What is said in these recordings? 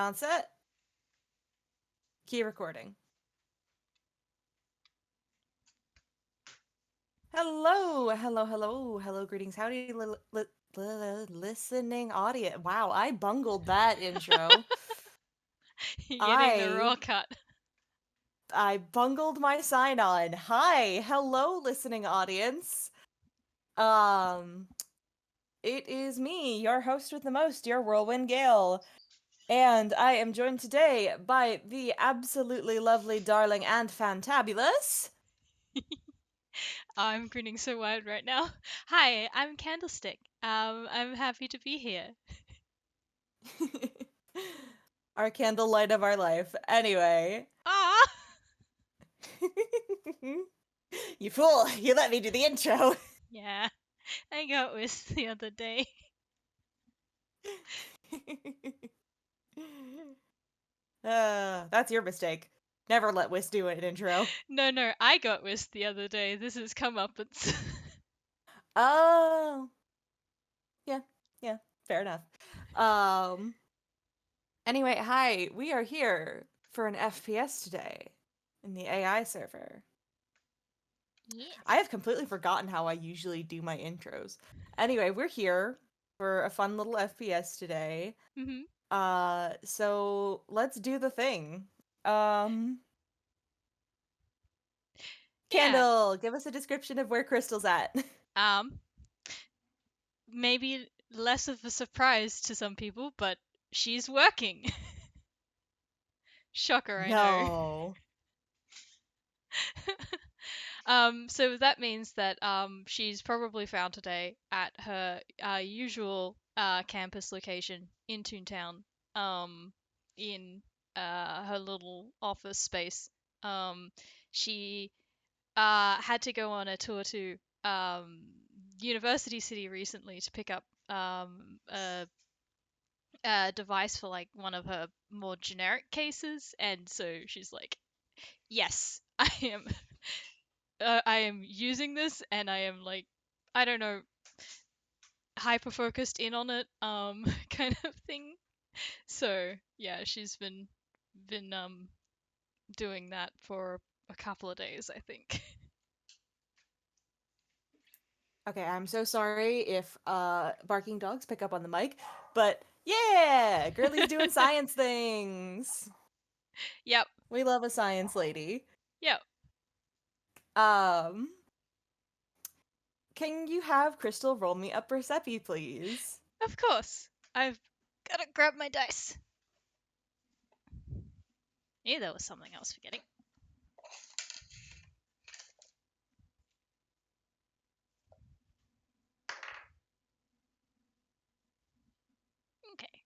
on set. Key recording. Hello, greetings, howdy, listening audience. Wow, I bungled that intro. You're getting the I raw cut. I bungled my sign on. Hi, hello, listening audience. Um, it is me, your host with the most, your whirlwind Gale. And I am joined today by the absolutely lovely, darling, and fantabulous. I'm grinning so wide right now. Hi, I'm Candlestick. I'm happy to be here. Our candlelight of our life. Anyway. Ah! You fool! You let me do the intro! Yeah, I got whiz the other day. That's your mistake. Never let Whis do an intro. No, I got whiz the other day. This has come up. It's Oh, yeah, yeah, fair enough. Um, anyway, hi, we are here for an FPS today in the AI server. I yes. have completely forgotten how I usually do my intros. Anyway, we're here for a fun little FPS today. Mhm. So let's do the thing. Um, Yeah. Candle, give us a description of where Crystal's at. Um. Maybe less of a surprise to some people, but she's working. Shocker, I know. No. So that means that she's probably found today at her usual campus location in Toontown, in her little office space. Um, she had to go on a tour to University City recently to pick up a device for like one of her more generic cases, and so she's like, "Yes, I am using this and I am like, I don't know, hyper focused in on it, kind of thing. So yeah, she's been doing that for a couple of days, I think. Okay, I'm so sorry if barking dogs pick up on the mic, but yeah, girlie's doing science things. Yep, We love a science lady. yep, Um, can you have Crystal roll me a Persepi, please? of course. I've gotta grab my dice. Yeah, there was something I was forgetting. Okay.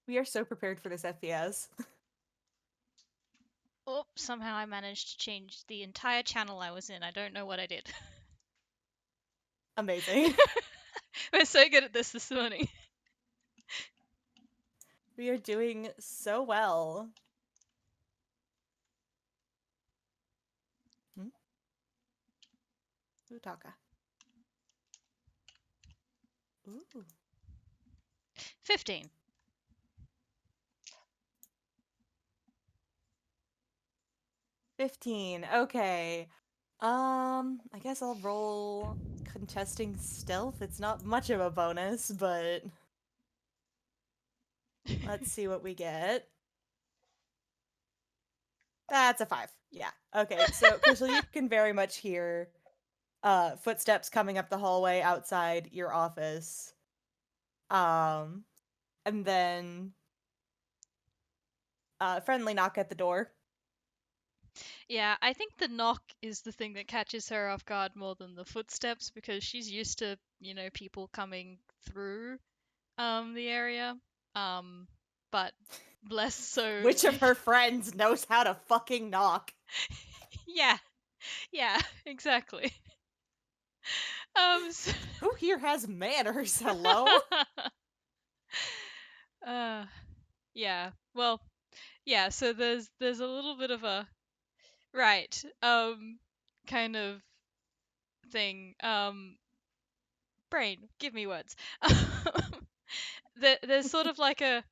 We are so prepared for this FPS. Oh, somehow I managed to change the entire channel I was in. I don't know what I did. Amazing. We're so good at this morning. We are doing so well. Hmm? Utaka. Ooh. 15. 15. Okay. I guess I'll roll contesting stealth. It's not much of a bonus, but let's see what we get. That's a 5. Yeah. Okay. So, Crystal, you can very much hear footsteps coming up the hallway outside your office. Um and then friendly knock at the door. Yeah, I think the knock is the thing that catches her off guard more than the footsteps because she's used to, people coming through the area. Um but less so. Which of her friends knows how to fucking knock? Yeah, yeah, exactly. So, Who here has manners? Hello? uh yeah. Well, yeah, so there's a little bit of a right kind of thing. Brain, give me words. there's sort of like a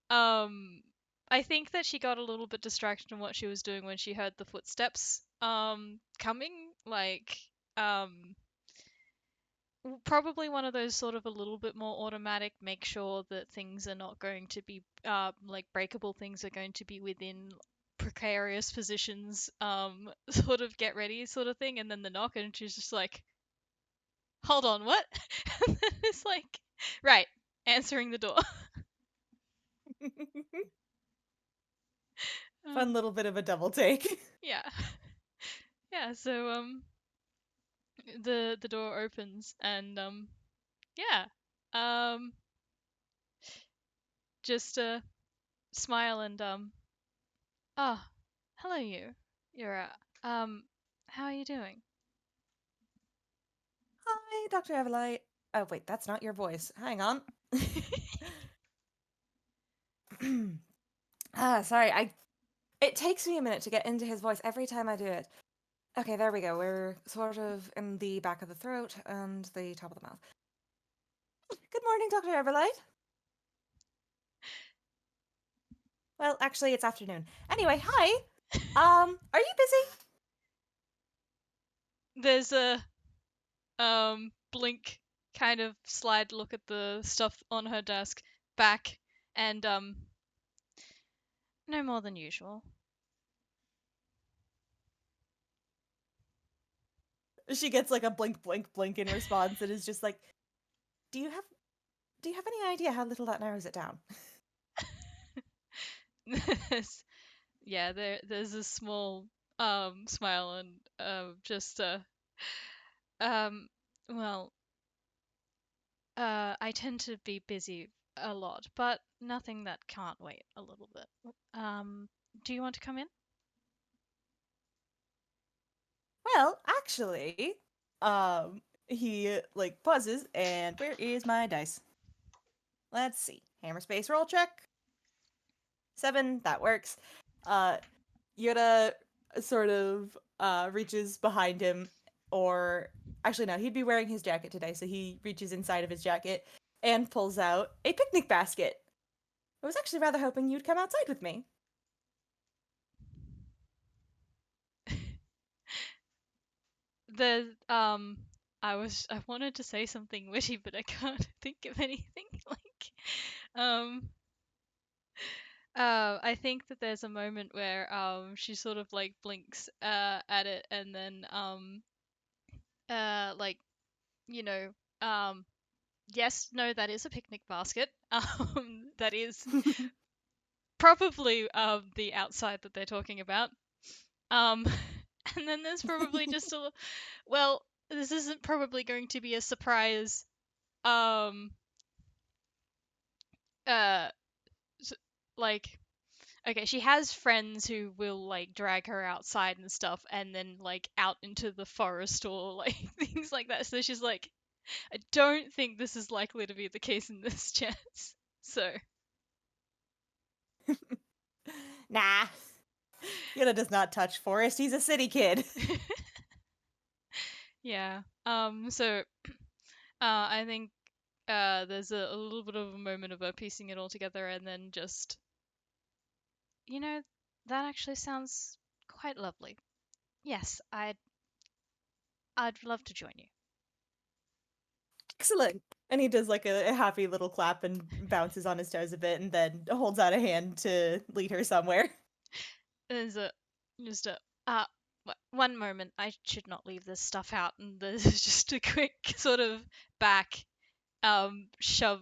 um I think that she got a little bit distracted in what she was doing when she heard the footsteps coming, like um probably one of those sort of a little bit more automatic, make sure that things are not going to be like breakable things are going to be within precarious positions, sort of get ready sort of thing. And then the knock, and she's just like, hold on, what? And then it's like, right, answering the door. Fun um, little bit of a double take. yeah. Yeah, so the door opens, and yeah. Um just smile and oh, hello you. You're how are you doing? Hi, Dr. Everlight. Oh, wait, that's not your voice. Hang on. Sorry. It takes me a minute to get into his voice every time I do it. Okay, there we go. We're sort of in the back of the throat and the top of the mouth. Good morning, Dr. Everlight. Well, actually, it's afternoon. Anyway, hi. Are you busy? There's a blink, kind of slide look at the stuff on her desk, back, and no more than usual. She gets like a blink, blink, blink in response, and is just like, "Do you have Do you have any idea how little that narrows it down?" Yeah, there's a small smile and just um well, I tend to be busy a lot, but nothing that can't wait a little bit. Um, do you want to come in? Well, actually, he like pauses, and where is my dice? Let's see. Hammer space roll check. 7, that works. Uh, Yuura sort of reaches behind him, or actually, no, he'd be wearing his jacket today, so he reaches inside of his jacket and pulls out a picnic basket. I was actually rather hoping you'd come outside with me. The I wanted to say something witty, but I can't think of anything. Like um I think that there's a moment where she sort of like blinks at it, and then like, you know, um yes, no, that is a picnic basket. That is probably the outside that they're talking about. Um, and then there's probably just a, well, this isn't probably going to be a surprise. Um, uh, like, okay, she has friends who will like drag her outside and stuff, and then like out into the forest or like things like that. So she's like, I don't think this is likely to be the case in this chance. So Nah, Yuura does not touch forest. He's a city kid. yeah. So I think there's a little bit of a moment of her piecing it all together, and then just, you know, that actually sounds quite lovely. Yes, I'd love to join you. Excellent. And he does like a happy little clap and bounces on his toes a bit and then holds out a hand to lead her somewhere. There's a just a one moment. I should not leave this stuff out, and there's just a quick sort of back shove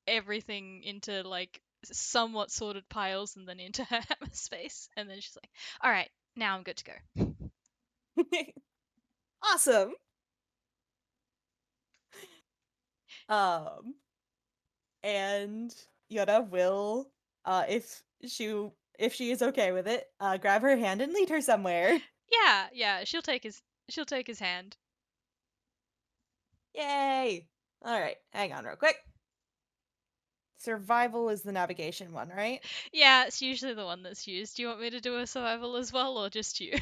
everything into like somewhat sorted piles, and then into her hammer space, and then she's like, "All right, now I'm good to go." Awesome. Um, and Yoda will, if she is okay with it, grab her hand and lead her somewhere. Yeah, yeah, she'll take his hand. Yay! All right, hang on real quick. Survival is the navigation one, right? Yeah, it's usually the one that's used. Do you want me to do a survival as well, or just you?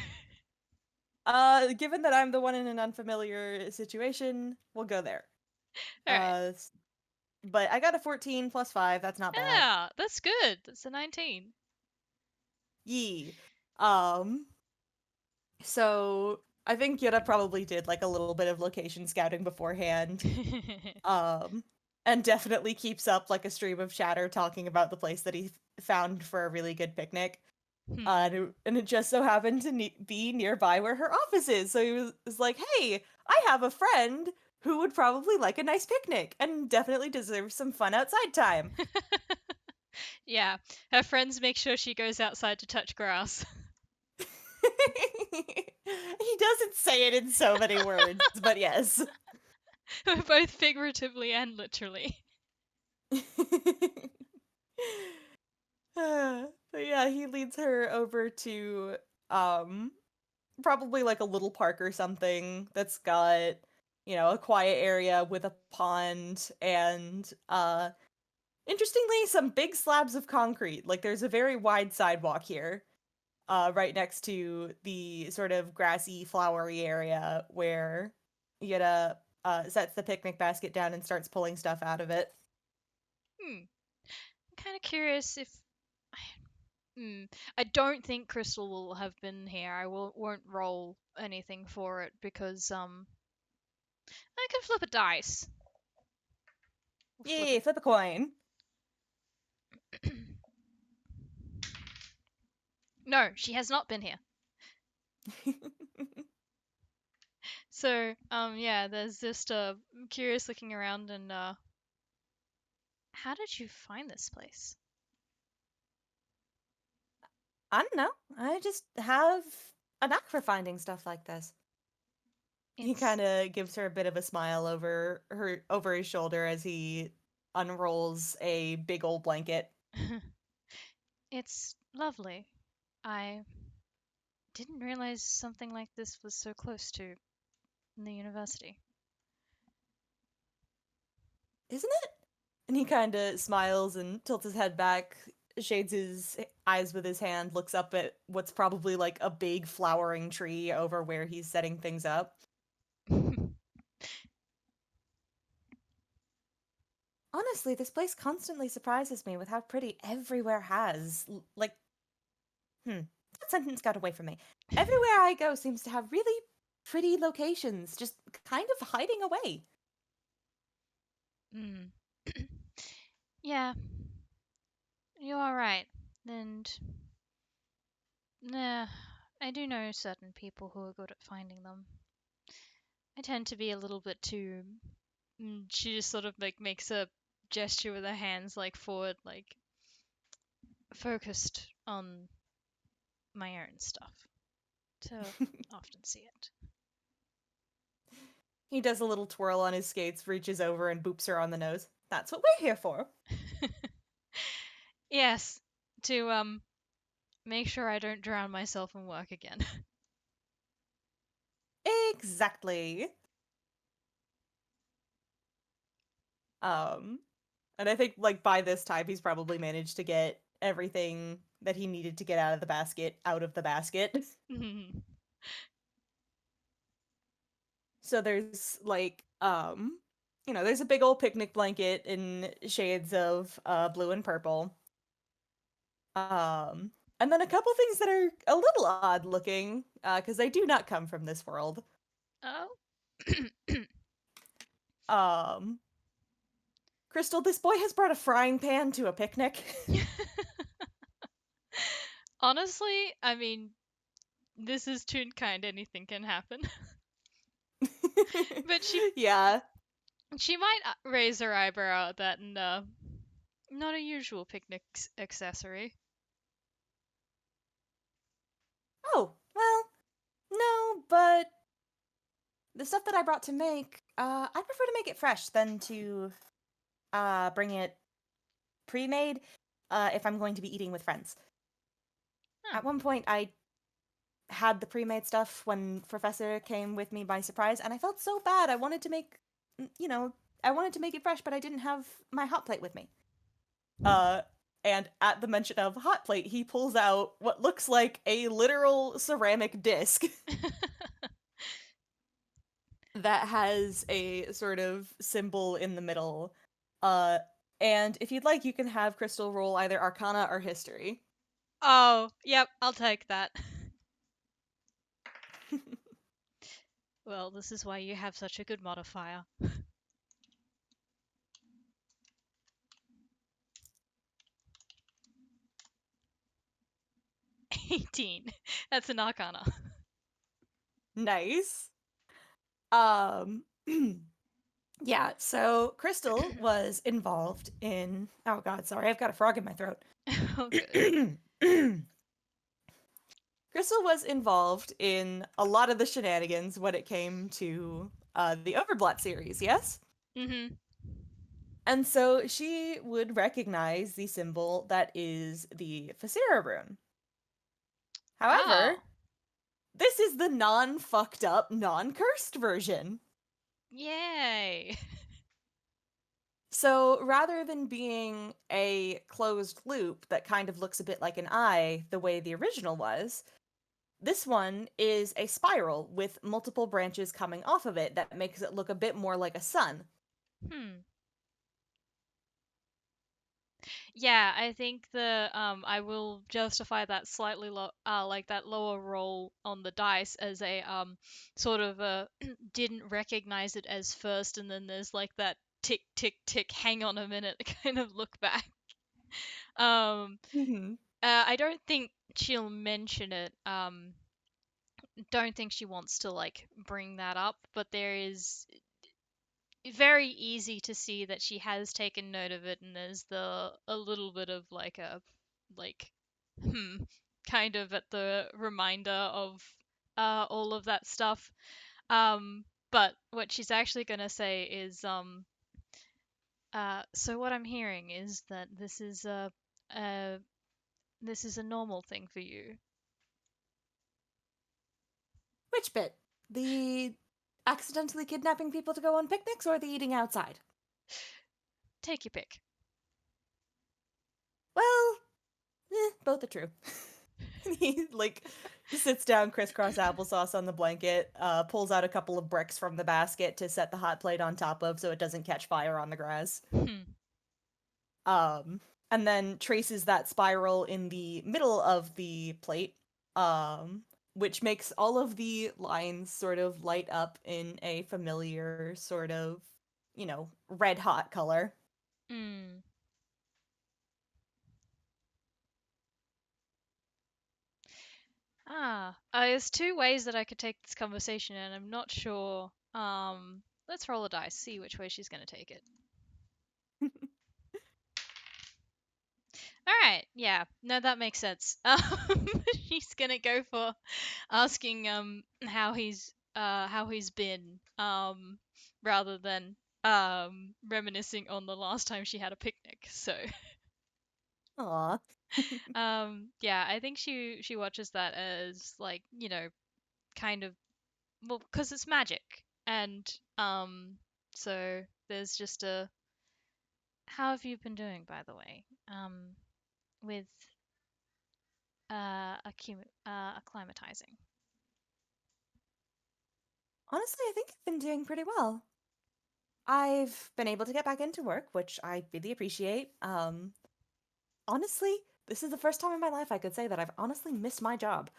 Given that I'm the one in an unfamiliar situation, we'll go there. All right. Uh, but I got a 14 plus 5. That's not bad. Yeah, that's good. That's a 19. Yee. Um, so I think Yuura probably did like a little bit of location scouting beforehand. Um, and definitely keeps up like a stream of chatter talking about the place that he found for a really good picnic. Hmm. And it just so happened to be nearby where her office is. So he was like, hey, I have a friend who would probably like a nice picnic and definitely deserves some fun outside time. Yeah, her friends make sure she goes outside to touch grass. He doesn't say it in so many words, but yes. Both figuratively and literally. But yeah, he leads her over to um probably like a little park or something that's got, a quiet area with a pond and interestingly some big slabs of concrete. Like there's a very wide sidewalk here. Right next to the sort of grassy, flowery area where Yetta sets the picnic basket down and starts pulling stuff out of it. Hmm. I'm kind of curious if. Hmm. I don't think Crystal will have been here. Won't roll anything for it because I can flip a dice. We'll flip Yay, flip a coin. it. No, she has not been here. So yeah, there's just curious looking around and how did you find this place? I don't know. I just have a knack for finding stuff like this. He It's kind of gives her a bit of a smile over his shoulder as he unrolls a big old blanket. it's lovely. I didn't realize something like this was so close to the university. Isn't it? And he kind of smiles and tilts his head back, shades his eyes with his hand, looks up at what's probably like a big flowering tree over where he's setting things up. Honestly, this place constantly surprises me with how pretty everywhere has. Like, that sentence got away from me. Everywhere I go seems to have really pretty locations, just kind of hiding away. Mm. Yeah, you are right. And nah, I do know certain people who are good at finding them. I tend to be a little bit too. She just sort of like makes a gesture with her hands like forward, like focused on my own stuff to often see it. He does a little twirl on his skates, reaches over and boops her on the nose. That's what we're here for. Yes, to make sure I don't drown myself in work again. Exactly. Um, and I think like by this time he's probably managed to get everything that he needed to get out of the basket out of the basket. So there's like there's a big old picnic blanket in shades of blue and purple. Um and then a couple things that are a little odd looking cuz they do not come from this world. Oh. Um Crystal, this boy has brought a frying pan to a picnic. Honestly, I mean, this is Toonkind, anything can happen. But Yeah. she might raise her eyebrow at that and not a usual picnic accessory. Oh, well, no, but the stuff that I brought to make, I prefer to make it fresh than to bring it pre-made if I'm going to be eating with friends. Huh. At one point, I had the pre-made stuff when Professor came with me by surprise, and I felt so bad. I wanted to make, you know, I wanted to make it fresh, but I didn't have my hot plate with me. Uh, and at the mention of hot plate, he pulls out what looks like a literal ceramic disc that has a sort of symbol in the middle Uh, and if you'd like, you can have Crystal roll either Arcana or History. Oh, yep, I'll take that. Well, this is why you have such a good modifier. 18. That's an Arcana. Nice. Um, yeah, so Crystal was involved in. Oh God, sorry, I've got a frog in my throat. Oh, good. Crystal was involved in a lot of the shenanigans when it came to the Overblatt series, yes? Mm-hmm. And so she would recognize the symbol that is the Facera rune. However, Oh, this is the non fucked up, non cursed version. yay. So rather than being a closed loop that kind of looks a bit like an eye, the way the original was, this one is a spiral with multiple branches coming off of it that makes it look a bit more like a sun. Hmm. Yeah, I think I will justify that slightly like that lower roll on the dice as a sort of didn't recognize it as first, and then there's like that tick tick tick, hang on a minute kind of look back. Um, Mm-hmm. I don't think she'll mention it. Don't think she wants to like bring that up, but there is very easy to see that she has taken note of it, and there's the a little bit of like a like hmm kind of at the reminder of all of that stuff. But what she's actually gonna say is so what I'm hearing is that uh this is a normal thing for you. Which bit? The accidentally kidnapping people to go on picnics or the eating outside? Take your pick. Well, both are true. He like sits down crisscross applesauce on the blanket, pulls out a couple of bricks from the basket to set the hot plate on top of so it doesn't catch fire on the grass. Hmm. Um, and then traces that spiral in the middle of the plate, um, which makes all of the lines sort of light up in a familiar sort of, red hot color. Mm. There's two ways that I could take this conversation, and I'm not sure. Let's roll a dice, see which way she's gonna take it. All right, yeah, no, that makes sense. She's gonna go for asking how he's been rather than reminiscing on the last time she had a picnic. So Aw. yeah, I think she watches that as like kind of well, because it's magic, and so there's just a how have you been doing, by the way, with acclimatizing. Honestly, I think I've been doing pretty well. I've been able to get back into work, which I really appreciate. Honestly, this is the first time in my life I could say that I've honestly missed my job.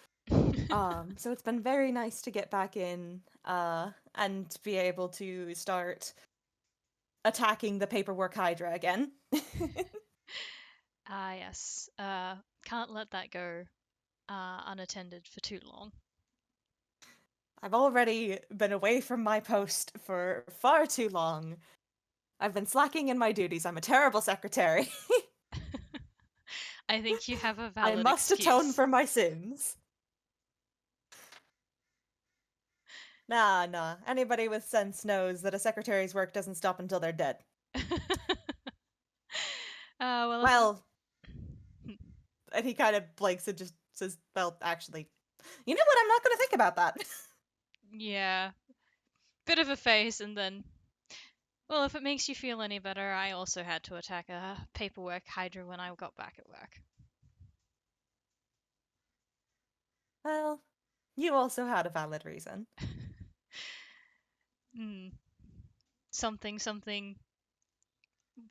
So it's been very nice to get back in, and be able to start attacking the paperwork Hydra again. Ah, yes. Can't let that go unattended for too long. I've already been away from my post for far too long. I've been slacking in my duties. I'm a terrible secretary. I think you have a I valid must atone excuse. for my sins. Nah, nah. Anybody with sense knows that a secretary's work doesn't stop until they're dead. Well, if Well, and he kind of blinks and just says, well, actually, you know what? I'm not going to think about that. yeah, bit of a face, and then well, if it makes you feel any better, I also had to attack a paperwork hydra when I got back at work. Well, you also had a valid reason. Hmm. Something, something.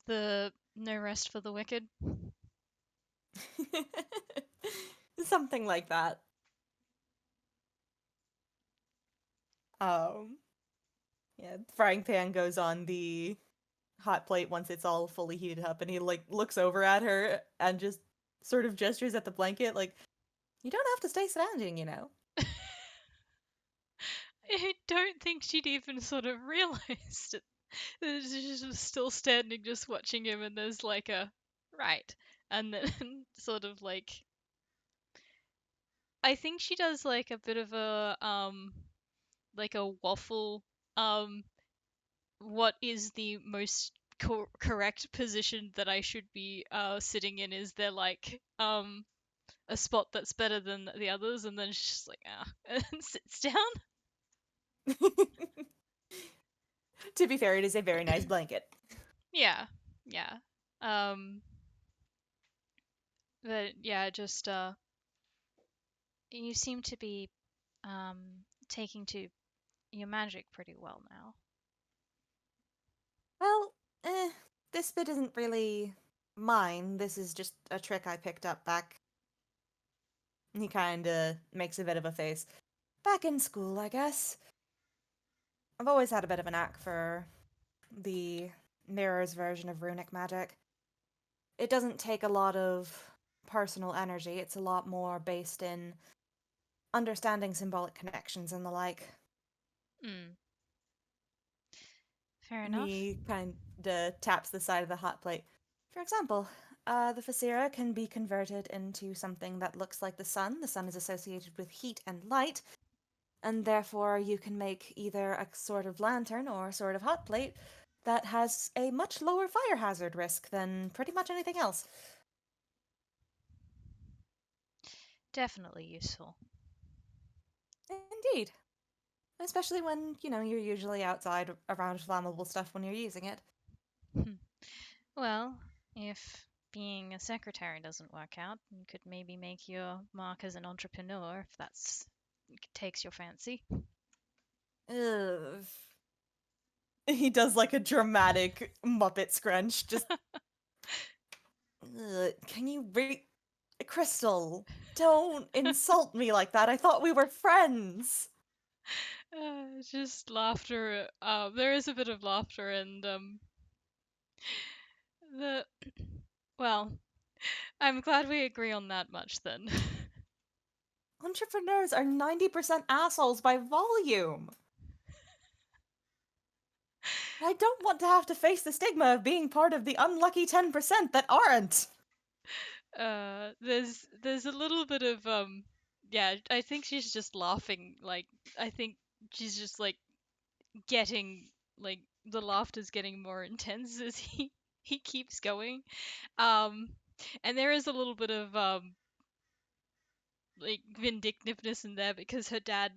The no rest for the wicked. Something like that. Um, yeah, frying pan goes on the hot plate once it's all fully heated up, and he like looks over at her and just sort of gestures at the blanket, like, "You don't have to stay standing, you know." I don't think she'd even sort of realized it. She's just still standing, just watching him, and there's like a right, and then sort of I think she does like a bit of a like a waffle. Um, what is the most correct position that I should be sitting in? Is there like a spot that's better than the others? And then she's just like ah, and sits down. To be fair, it is a very nice blanket. Yeah, yeah. Um, but yeah, just you seem to be taking to your magic pretty well now. Well, this bit isn't really mine. This is just a trick I picked up back. He kinda makes a bit of a face. Back in school, I guess. I've always had a bit of a knack for the mirror's version of runic magic. It doesn't take a lot of personal energy, it's a lot more based in understanding symbolic connections and the like. Hmm. Fair enough. He kind of taps the side of the hot plate. For example, the Facera can be converted into something that looks like the sun. The sun is associated with heat and light, and therefore you can make either a sort of lantern or a sort of hot plate that has a much lower fire hazard risk than pretty much anything else. Definitely useful. Indeed. Especially when, you're usually outside around flammable stuff when you're using it. Hmm. Well, if being a secretary doesn't work out, you could maybe make your mark as an entrepreneur if that's takes your fancy. Ugh. He does like a dramatic Muppet scrunch. Just, can you Crystal, don't insult me like that. I thought we were friends. Just laughter. There is a bit of laughter, and the well, I'm glad we agree on that much then. Entrepreneurs are 90% assholes by volume. I don't want to have to face the stigma of being part of the unlucky 10% that aren't. There's a little bit of yeah, I think she's just laughing. Like I think she's just like getting like the laughter's getting more intense as he keeps going. Um, and there is a little bit of like vindictiveness in there because her dad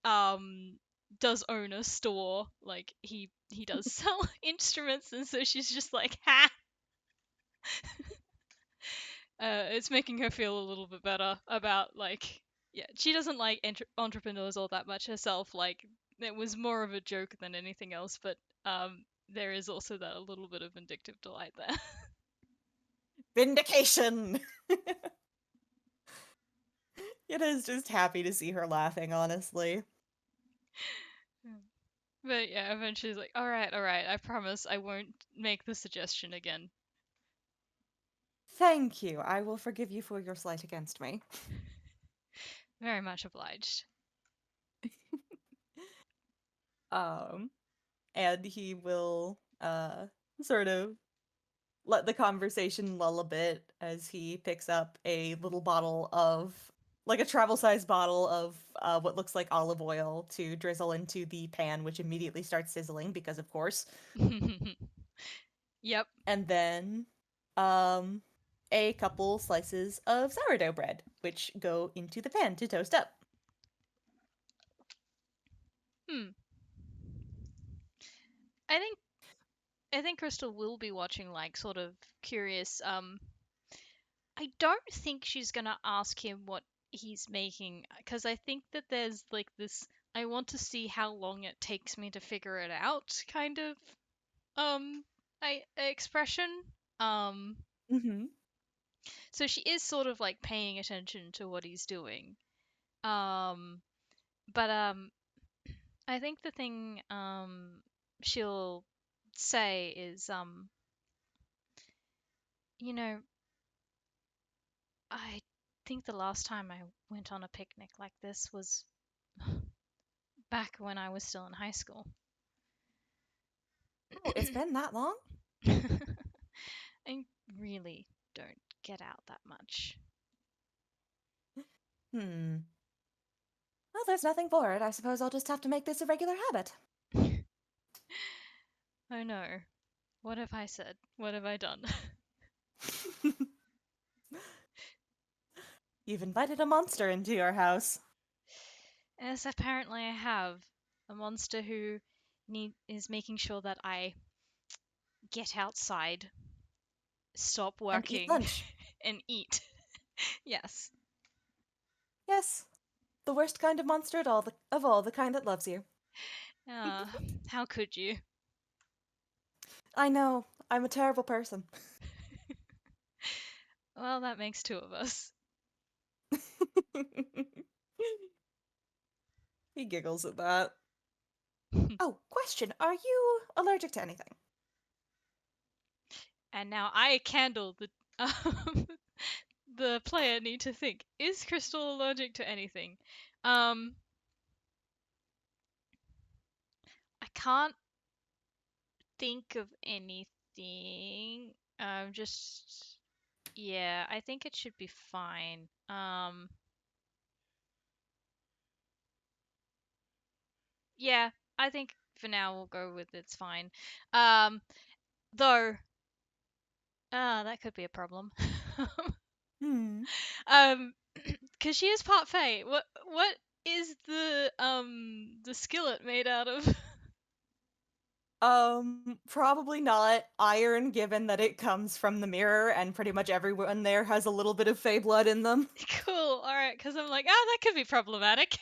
um does own a store. Like he does sell instruments, and so she's just like ha. It's making her feel a little bit better about like yeah, she doesn't like entrepreneurs all that much herself. Like it was more of a joke than anything else, but there is also that a little bit of vindictive delight there. Vindication! It is just happy to see her laughing, honestly. But yeah, eventually she's like, all right, I promise I won't make the suggestion again. Thank you. I will forgive you for your slight against me. Very much obliged. Um, and he will sort of let the conversation lull a bit as he picks up a little bottle of like a travel sized bottle of what looks like olive oil to drizzle into the pan, which immediately starts sizzling because of course. Yep. And then um a couple slices of sourdough bread, which go into the pan to toast up. Hmm. I think I think Crystal will be watching like sort of curious. I don't think she's gonna ask him what he's making because I think that there's like this I want to see how long it takes me to figure it out kind of um expression. Um, Mm-hmm. so she is sort of like paying attention to what he's doing. Um, but I think the thing she'll say is you know, I think the last time I went on a picnic like this was back when I was still in high school. Oh, it's been that long? I really don't get out that much. Hmm. Well, there's nothing for it. I suppose I'll just have to make this a regular habit. Oh no. What have I said? What have I done? You've invited a monster into your house. Yes, apparently I have. A monster who is making sure that I get outside, stop And eat working, lunch. and eat. Yes. Yes, the worst kind of monster of all, the kind that loves you. Uh, how could you? I know, I'm a terrible person. Well, that makes two of us. He giggles at that. Oh, question. Are you allergic to anything? And now I, Candle, the player, need to think: is Crystal allergic to anything? Um, I can't think of anything. Just yeah, I think it should be fine. Yeah, I think for now we'll go with it's fine. Um, though, that could be a problem. Hmm. um, because she is part Fae. What is the skillet made out of? Probably not iron, given that it comes from the mirror, and pretty much everyone there has a little bit of fey blood in them. Cool. All right, because I'm like, that could be problematic.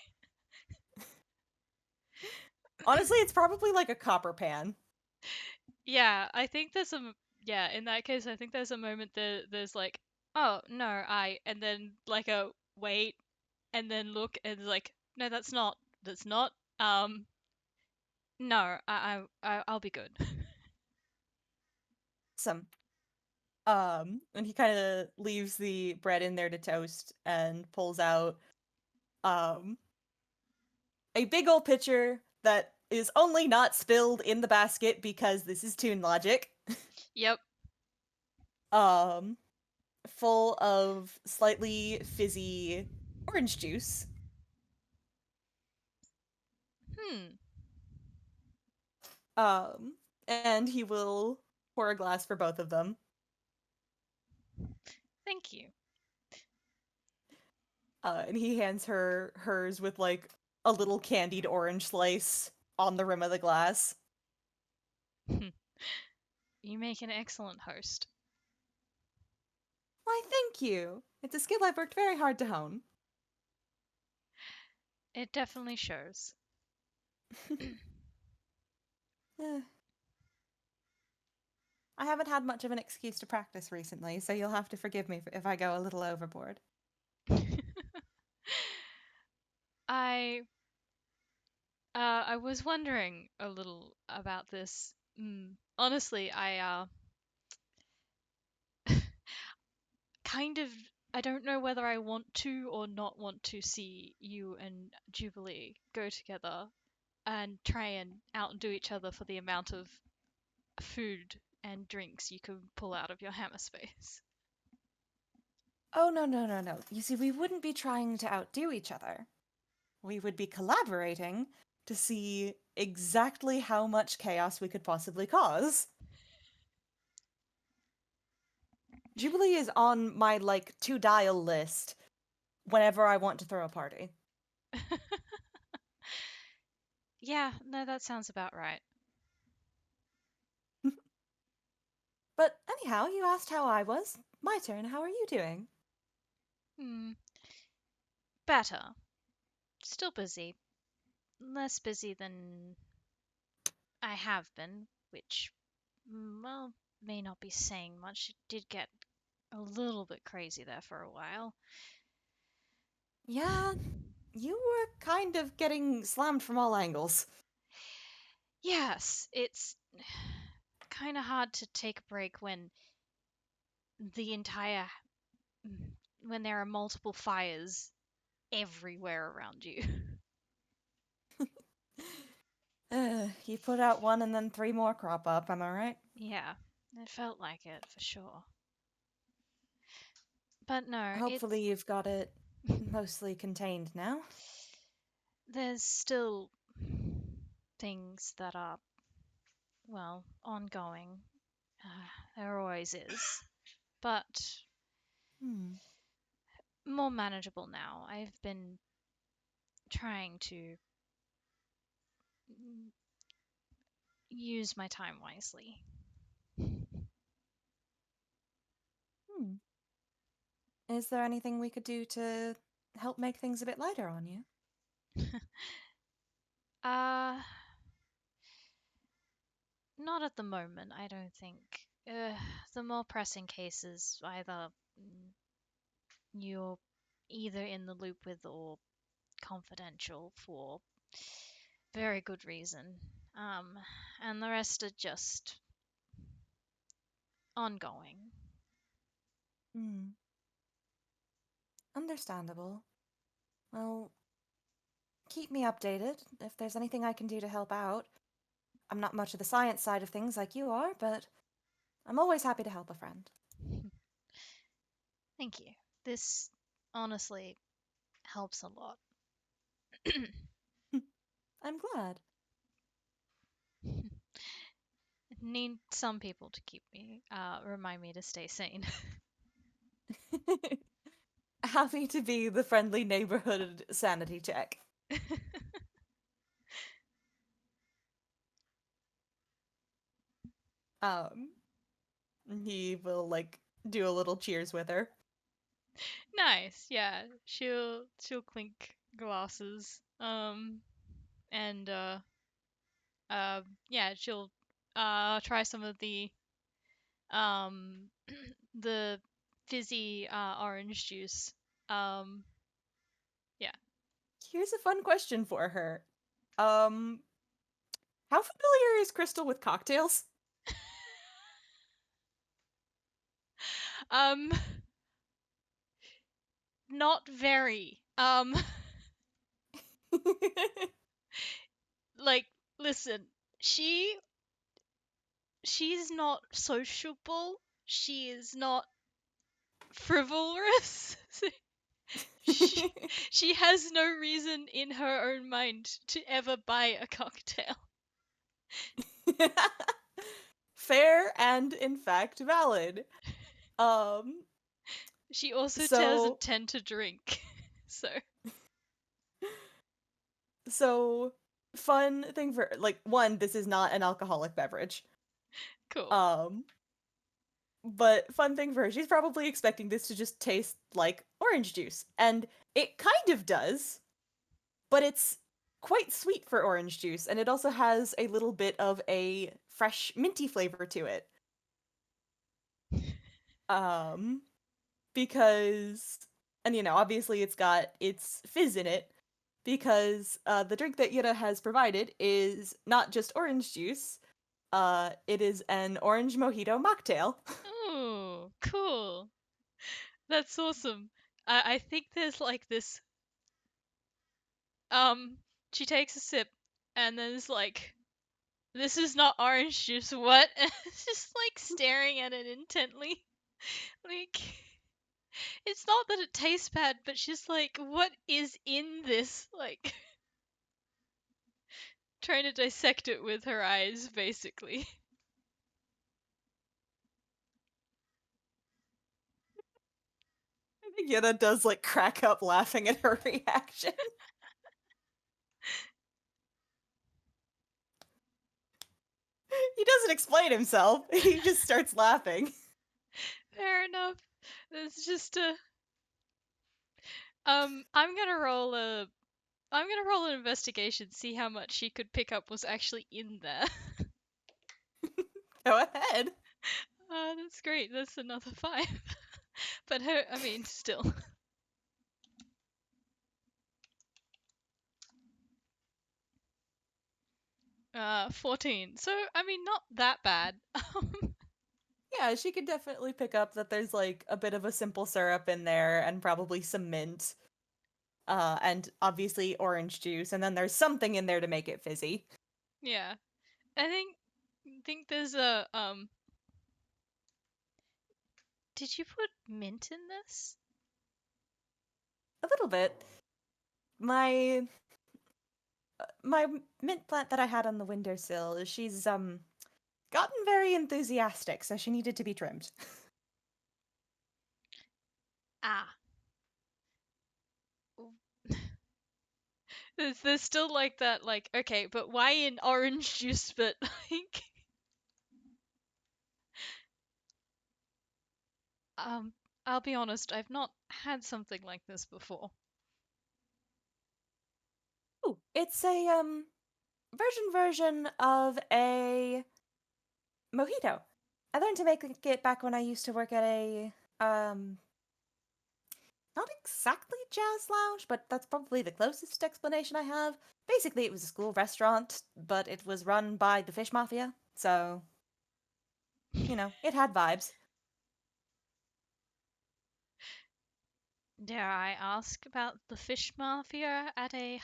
Honestly, it's probably like a copper pan. Yeah, I think there's some. Yeah, in that case, I think there's a moment there's like, oh no, and then like a wait, and then look, and it's like, no, that's not. No, I'll be good. Some. And he kind of leaves the bread in there to toast and pulls out um a big old pitcher that is only not spilled in the basket because this is Toon logic. Yep. Um, full of slightly fizzy orange juice. Hmm. Um, and he will pour a glass for both of them. Thank you. And he hands her hers with like a little candied orange slice on the rim of the glass. You make an excellent host. Why, thank you. It's a skill I've worked very hard to hone. It definitely shows. Eh, I haven't had much of an excuse to practice recently, so you'll have to forgive me if I go a little overboard. I I was wondering a little about this. Honestly, I kind of I don't know whether I want to or not want to see you and Jubilee go together and try and outdo each other for the amount of food and drinks you can pull out of your hammer space. Oh, no, no, no, no. You see, we wouldn't be trying to outdo each other. We would be collaborating to see exactly how much chaos we could possibly cause. Jubilee is on my, like, to dial list whenever I want to throw a party. Yeah, no, that sounds about right. But anyhow, you asked how I was. My turn. How are you doing? Hmm, better. Still busy. Less busy than I have been, which well, may not be saying much. It did get a little bit crazy there for a while. Yeah, you were kind of getting slammed from all angles. Yes, it's kind of hard to take a break when the entire when there are multiple fires everywhere around you. You put out one and then three more crop up, am I right? Yeah, it felt like it for sure. But no, Hopefully it's you've got it mostly contained now. there's still things that are, well, ongoing. There always is. But Hmm. more manageable now. I've been trying to use my time wisely. Hmm. Is there anything we could do to help make things a bit lighter on you? uh, Not at the moment, I don't think. The more pressing cases, either you're either in the loop with or confidential for very good reason. Um, and the rest are just ongoing. Hmm. Understandable. Well, keep me updated if there's anything I can do to help out. I'm not much of the science side of things like you are, but I'm always happy to help a friend. Thank you. This honestly helps a lot. I'm glad. Need some people to keep me, remind me to stay sane. Happy to be the friendly neighborhood sanity check. Um, he will do a little cheers with her. Nice, yeah. She'll clink glasses. And yeah, she'll try some of the um the fizzy orange juice. Um, yeah. Here's a fun question for her. Um, how familiar is Crystal with cocktails? Um, Not very. Like, listen, she she's not sociable. She is not frivolous. she, she has no reason in her own mind to ever buy a cocktail. Fair and in fact valid. Um, She also doesn't so tend to drink. So, so fun thing for one, this is not an alcoholic beverage. cool. Um, but fun thing for her, she's probably expecting this to just taste like orange juice, and it kind of does, but it's quite sweet for orange juice, and it also has a little bit of a fresh minty flavor to it. Um, because and obviously it's got its fizz in it because the drink that Yuura has provided is not just orange juice. It is an orange mojito mocktail. Oh, cool. That's awesome. I think there's like this um she takes a sip and then is like, this is not orange juice, what? And it's just like staring at it intently. Like, it's not that it tastes bad, but she's like, what is in this? Like, trying to dissect it with her eyes, basically. I think Yuura does crack up laughing at her reaction. He doesn't explain himself. He just starts laughing. Fair enough. It's just a I'm gonna roll a I'm gonna roll an investigation, see how much she could pick up was actually in there. Go ahead. That's great. That's another 5. But her, I mean, still. 14. So, I mean, not that bad. Yeah, she could definitely pick up that there's like a bit of a simple syrup in there and probably some mint. And obviously orange juice, and then there's something in there to make it fizzy. Yeah. I think there's a did you put mint in this? A little bit. My my mint plant that I had on the windowsill, she's gotten very enthusiastic, so she needed to be trimmed. Ah. There's still like that, like, okay, but why in orange juice? But like, um, I'll be honest, I've not had something like this before. Ooh, it's a version of a mojito. I learned to make it back when I used to work at a um not exactly jazz lounge, but that's probably the closest explanation I have. Basically, it was a school restaurant, but it was run by the fish mafia, so it had vibes. Dare I ask about the fish mafia at a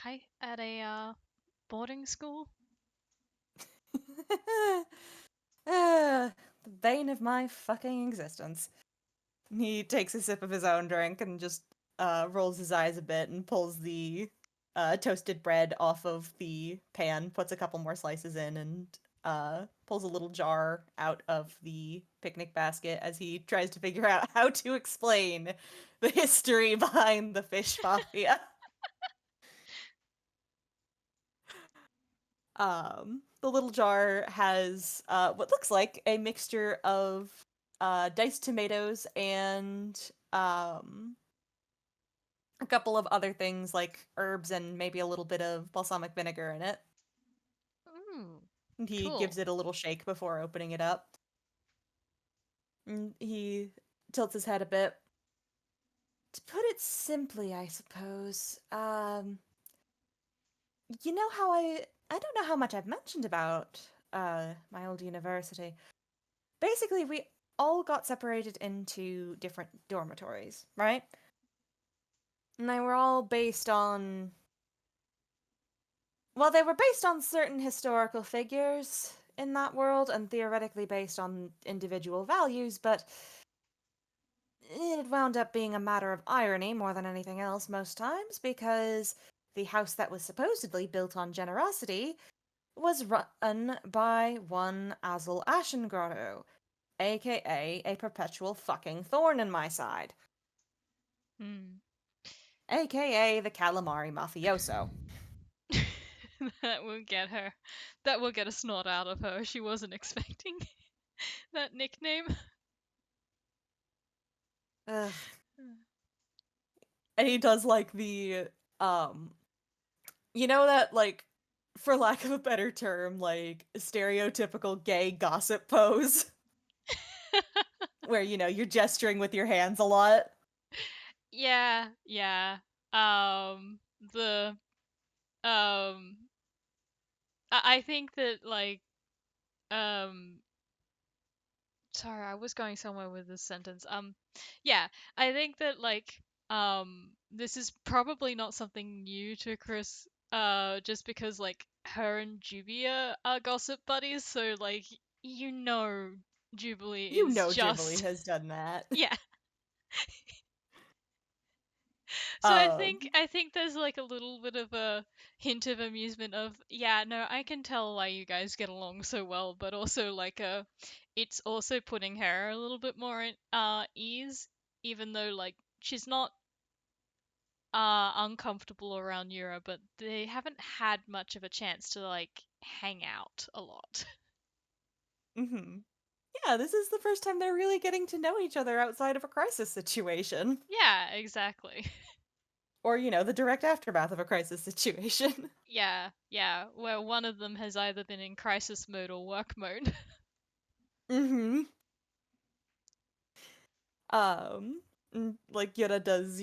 boarding school? The bane of my fucking existence. He takes a sip of his own drink and just rolls his eyes a bit and pulls the toasted bread off of the pan, puts a couple more slices in, and pulls a little jar out of the picnic basket as he tries to figure out how to explain the history behind the fish mafia. The little jar has what looks like a mixture of diced tomatoes and a couple of other things like herbs and maybe a little bit of balsamic vinegar in it. Ooh, And he gives cool. it a little shake before opening it up. And he tilts his head a bit. To put it simply, I suppose, you know how I don't know how much I've mentioned about my old university. Basically, we all got separated into different dormitories, right? And they were all based on well, they were based on certain historical figures in that world and theoretically based on individual values, but it wound up being a matter of irony more than anything else most times because the house that was supposedly built on generosity was run by one Azel Ashengrotto, aka a perpetual fucking thorn in my side, Hmm. aka the calamari mafioso. That will get her. That will get a snot out of her. She wasn't expecting that nickname. Ugh. And he does like the um that like for lack of a better term, like stereotypical gay gossip pose where you're gesturing with your hands a lot. Yeah, yeah. The um, I think that like um, sorry, I was going somewhere with this sentence. Yeah, I think that like this is probably not something new to Chris. Just because like her and Juvia are gossip buddies, so like you know Jubilee You is know Jubilee just has done that. yeah. So um I think there's like a little bit of a hint of amusement of yeah, no, I can tell why you guys get along so well, but also like it's also putting her a little bit more at ease, even though like she's not uncomfortable around Yura, but they haven't had much of a chance to like hang out a lot. mhm. Yeah, this is the first time they're really getting to know each other outside of a crisis situation. Yeah, exactly. Or, the direct aftermath of a crisis situation. Yeah, yeah, where one of them has either been in crisis mode or work mode. Mm-hmm. Like Yuura does,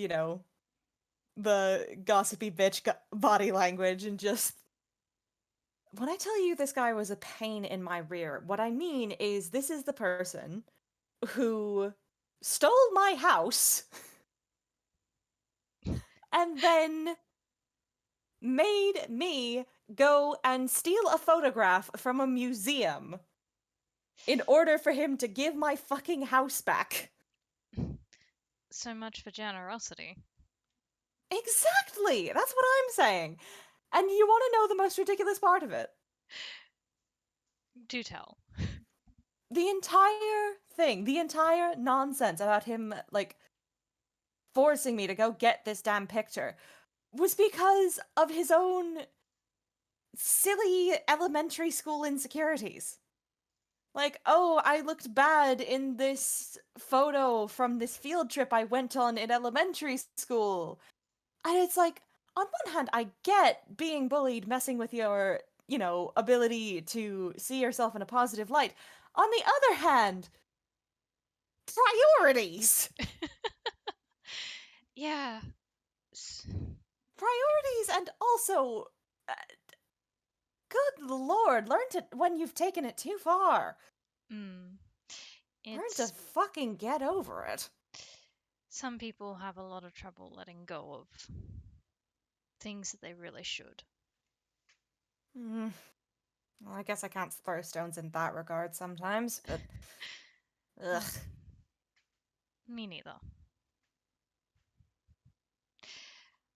the gossipy bitch body language and just. When I tell you this guy was a pain in my rear, what I mean is this is the person who stole my house and then made me go and steal a photograph from a museum in order for him to give my fucking house back. So much for generosity. Exactly! That's what I'm saying. And you want to know the most ridiculous part of it? Do tell. The entire thing, the entire nonsense about him, like, forcing me to go get this damn picture was because of his own silly elementary school insecurities. Like, oh, I looked bad in this photo from this field trip I went on in elementary school. And it's like, on one hand, I get being bullied, messing with your, ability to see yourself in a positive light. On the other hand, priorities! Yeah. Priorities, and also, uh, good lord, learn to, when you've taken it too far, Mm. learn to It's fucking get over it. some people have a lot of trouble letting go of things that they really should. Hmm. Well, I guess I can't throw stones in that regard sometimes, but ugh. Um, Me neither.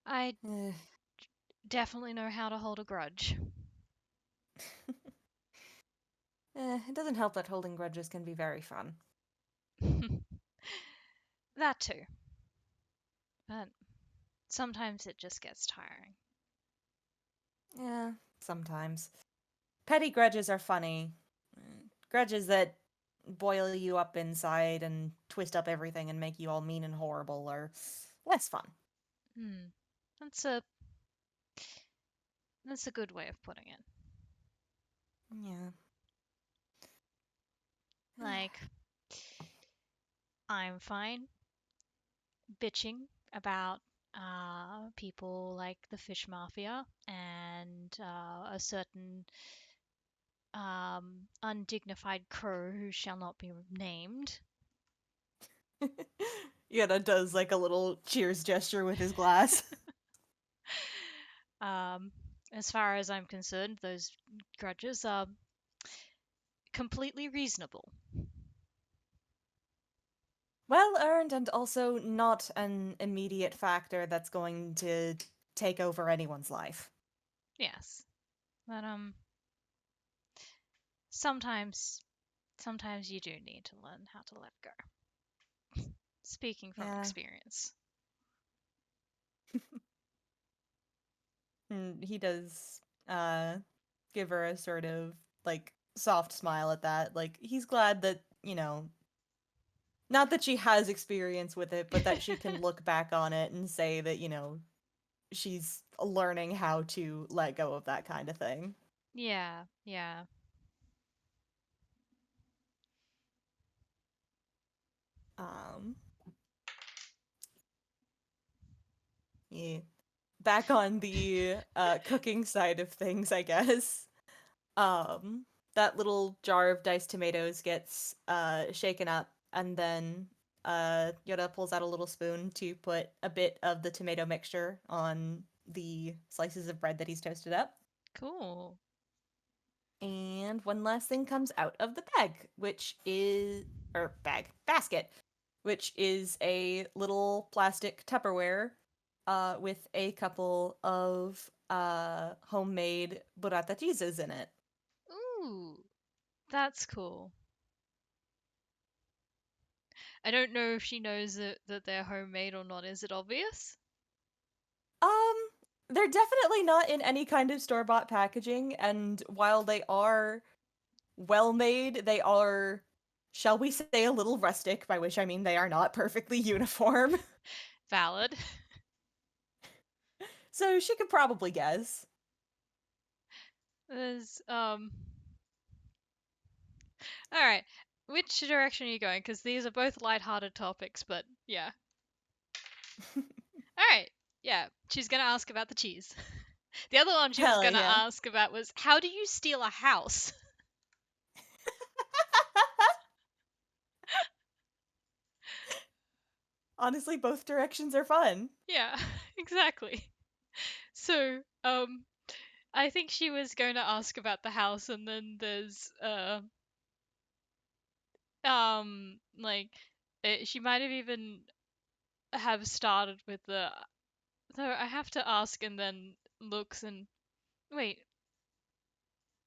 I Eh. definitely know how to hold a grudge. It doesn't help that holding grudges can be very fun. That too. But sometimes it just gets tiring. Yeah, sometimes. Petty grudges are funny. Grudges that boil you up inside and twist up everything and make you all mean and horrible are less fun. Hmm. That's a that's a good way of putting it. Yeah. Like, I'm fine bitching about people like the fish mafia and a certain undignified crow who shall not be named. Yoda does like a little cheers gesture with his glass. Um, as far as I'm concerned, those grudges are completely reasonable. Well earned and also not an immediate factor that's going to take over anyone's life. Yes, but sometimes sometimes you do need to learn how to let go. Speaking from Yeah. experience. And he does give her a sort of like soft smile at that. Like he's glad that, not that she has experience with it, but that she can look back on it and say that, she's learning how to let go of that kind of thing. Yeah, yeah. Um yeah. Back on the cooking side of things, I guess. Um that little jar of diced tomatoes gets shaken up and then Yoda pulls out a little spoon to put a bit of the tomato mixture on the slices of bread that he's toasted up. Cool. And one last thing comes out of the bag, which is or bag basket, which is a little plastic Tupperware with a couple of homemade burrata cheeses in it. Ooh, that's cool. I don't know if she knows that they're homemade or not. Is it obvious? Um, they're definitely not in any kind of store-bought packaging, and while they are well made, they are, shall we say, a little rustic, by which I mean they are not perfectly uniform. Valid. So she could probably guess. There's All right. which direction are you going? Because these are both light-hearted topics, but yeah. All right. Yeah, she's gonna ask about the cheese. The other one she was Hell gonna yeah. ask about was how do you steal a house? Honestly, both directions are fun. Yeah, exactly. So, I think she was going to ask about the house, and then there's like she might have even have started with the. So I have to ask, and then looks and wait,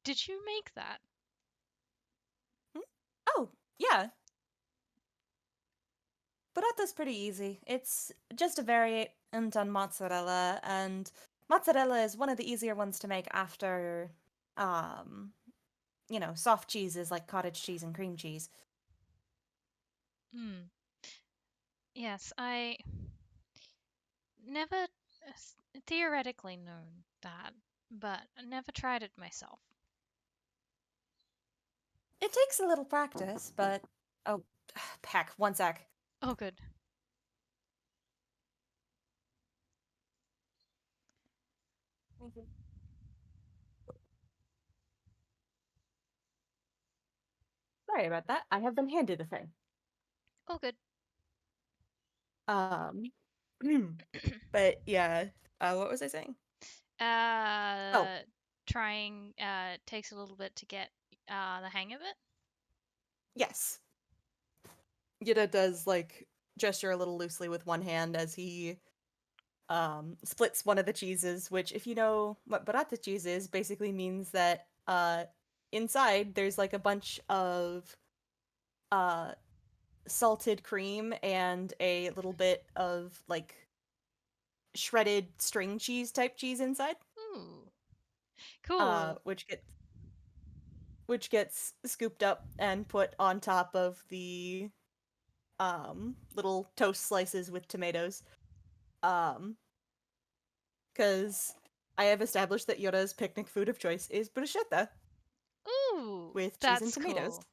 did you make that? Hmm? Oh, yeah. Burrato's pretty easy. It's just a variant on mozzarella, and mozzarella is one of the easier ones to make after, um, soft cheeses like cottage cheese and cream cheese. Hmm. Yes, I never theoretically known that, but I never tried it myself. It takes a little practice, but oh, heck, one sec. Oh, good. Sorry about that. I have been handed a thing. Oh, good. Um, but yeah. What was I saying? Oh, uh, Trying takes a little bit to get the hang of it. yes. Yuta does like gesture a little loosely with one hand as he splits one of the cheeses, which if you know what burrata cheese is, basically means that inside there's like a bunch of uh salted cream and a little bit of like shredded string cheese type cheese inside, Ooh, cool. which gets scooped up and put on top of the little toast slices with tomatoes. Um, because I have established that Yoda's picnic food of choice is bruschetta Ooh, with cheese and that's tomatoes. cool.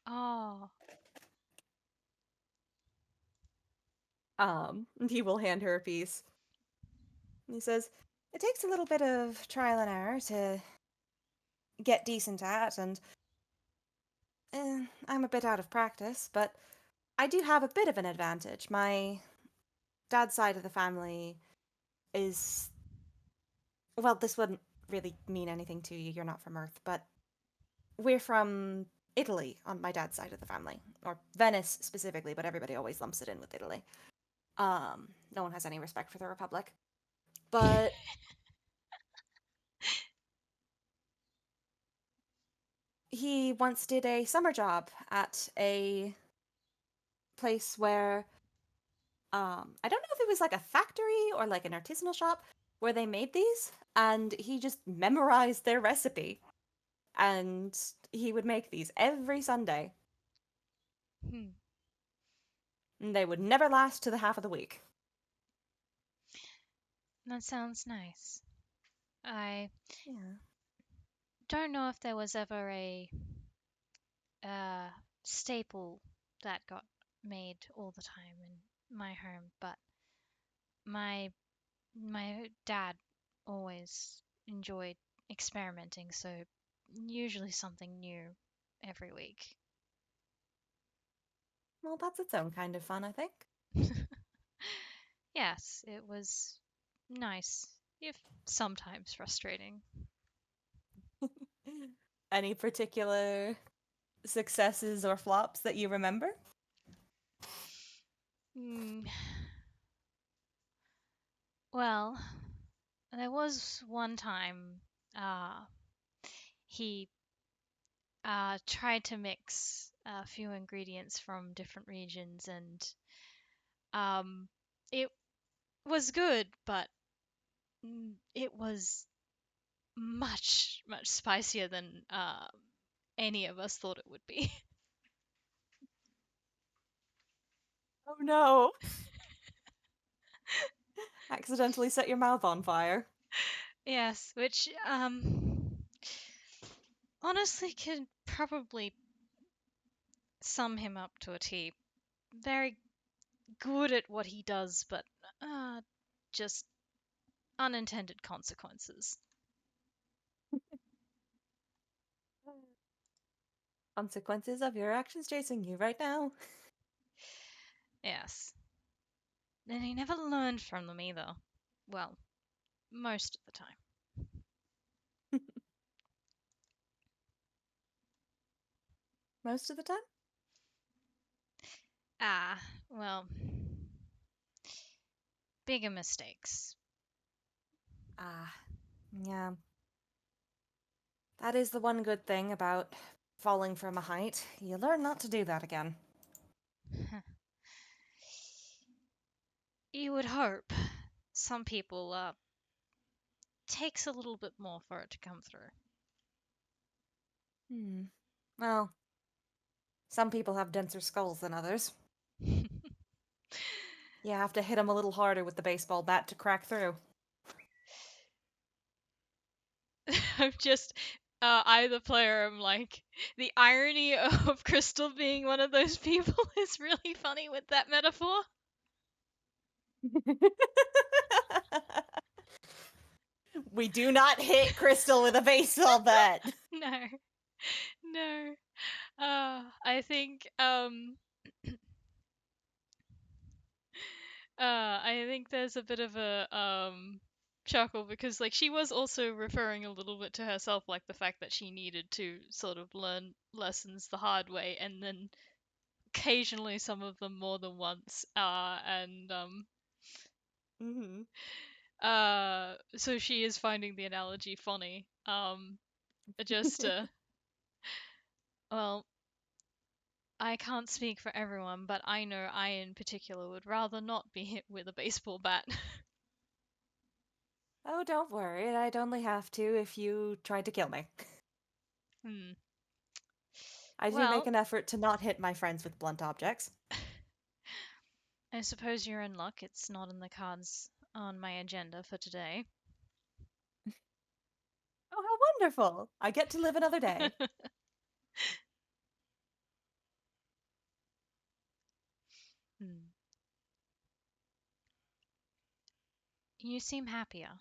Oh, And he will hand her a piece. And he says, "It takes a little bit of trial and error to get decent at, and I'm a bit out of practice, but I do have a bit of an advantage. My dad's side of the family is, well, this wouldn't really mean anything to you. You're not from Earth, but we're from Italy on my dad's side of the family, or Venice specifically, but everybody always lumps it in with Italy. No one has any respect for the Republic. But he once did a summer job at a place where I don't know if it was like a factory or like an artisanal shop where they made these, and he just memorized their recipe, and he would make these every Sunday, hmm. and they would never last to the half of the week. That sounds nice. I Yeah. don't know if there was ever a uh, staple that got made all the time in my home, but my my dad always enjoyed experimenting, so usually something new every week. Well, that's its own kind of fun, I think. Yes, it was nice, if sometimes frustrating. Any particular successes or flops that you remember? Mm, well, there was one time uh, he tried to mix a few ingredients from different regions, and um, it was good, but it was much spicier than any of us thought it would be. Oh no! Accidentally set your mouth on fire. Yes, which honestly could probably sum him up to a T. Very good at what he does, but just unintended consequences. Consequences of your actions chasing you right now. Yes. And he never learned from them either. Well, most of the time. Most of the time? Well, bigger mistakes. Ah, yeah. That is the one good thing about falling from a height. You learn not to do that again. You would hope. Some people, takes a little bit more for it to come through. Well, some people have denser skulls than others. You have to hit them a little harder with the baseball bat to crack through. I'm just either player. I'm like the irony of Crystal being one of those people is really funny with that metaphor. We do not hit Crystal with a baseball bat. No, no. I think I think there's a bit of a chuckle because like she was also referring a little bit to herself, like the fact that she needed to sort of learn lessons the hard way, and then occasionally some of them more than once. And Mm-hmm. So she is finding the analogy funny. Just well, I can't speak for everyone, but I know I in particular would rather not be hit with a baseball bat. Oh, don't worry. I'd only have to if you tried to kill me. Hmm. I do make Well, an effort to not hit my friends with blunt objects. I suppose you're in luck. It's not in the cards on my agenda for today. Oh, how wonderful! I get to live another day. Hmm. You seem happier.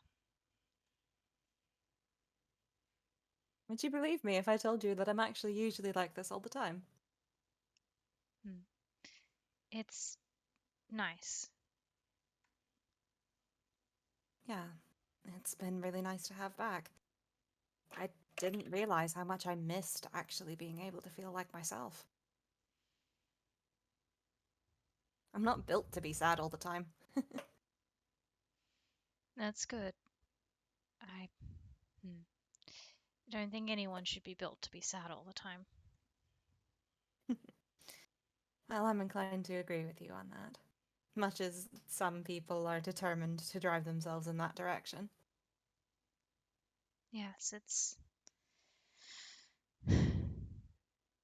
Would you believe me if I told you that I'm actually usually like this all the time? Hmm. It's nice. Yeah, it's been really nice to have back. I didn't realize how much I missed actually being able to feel like myself. I'm not built to be sad all the time. That's good. I hmm, don't think anyone should be built to be sad all the time. Well, I'm inclined to agree with you on that. Much as some people are determined to drive themselves in that direction. Yes, it's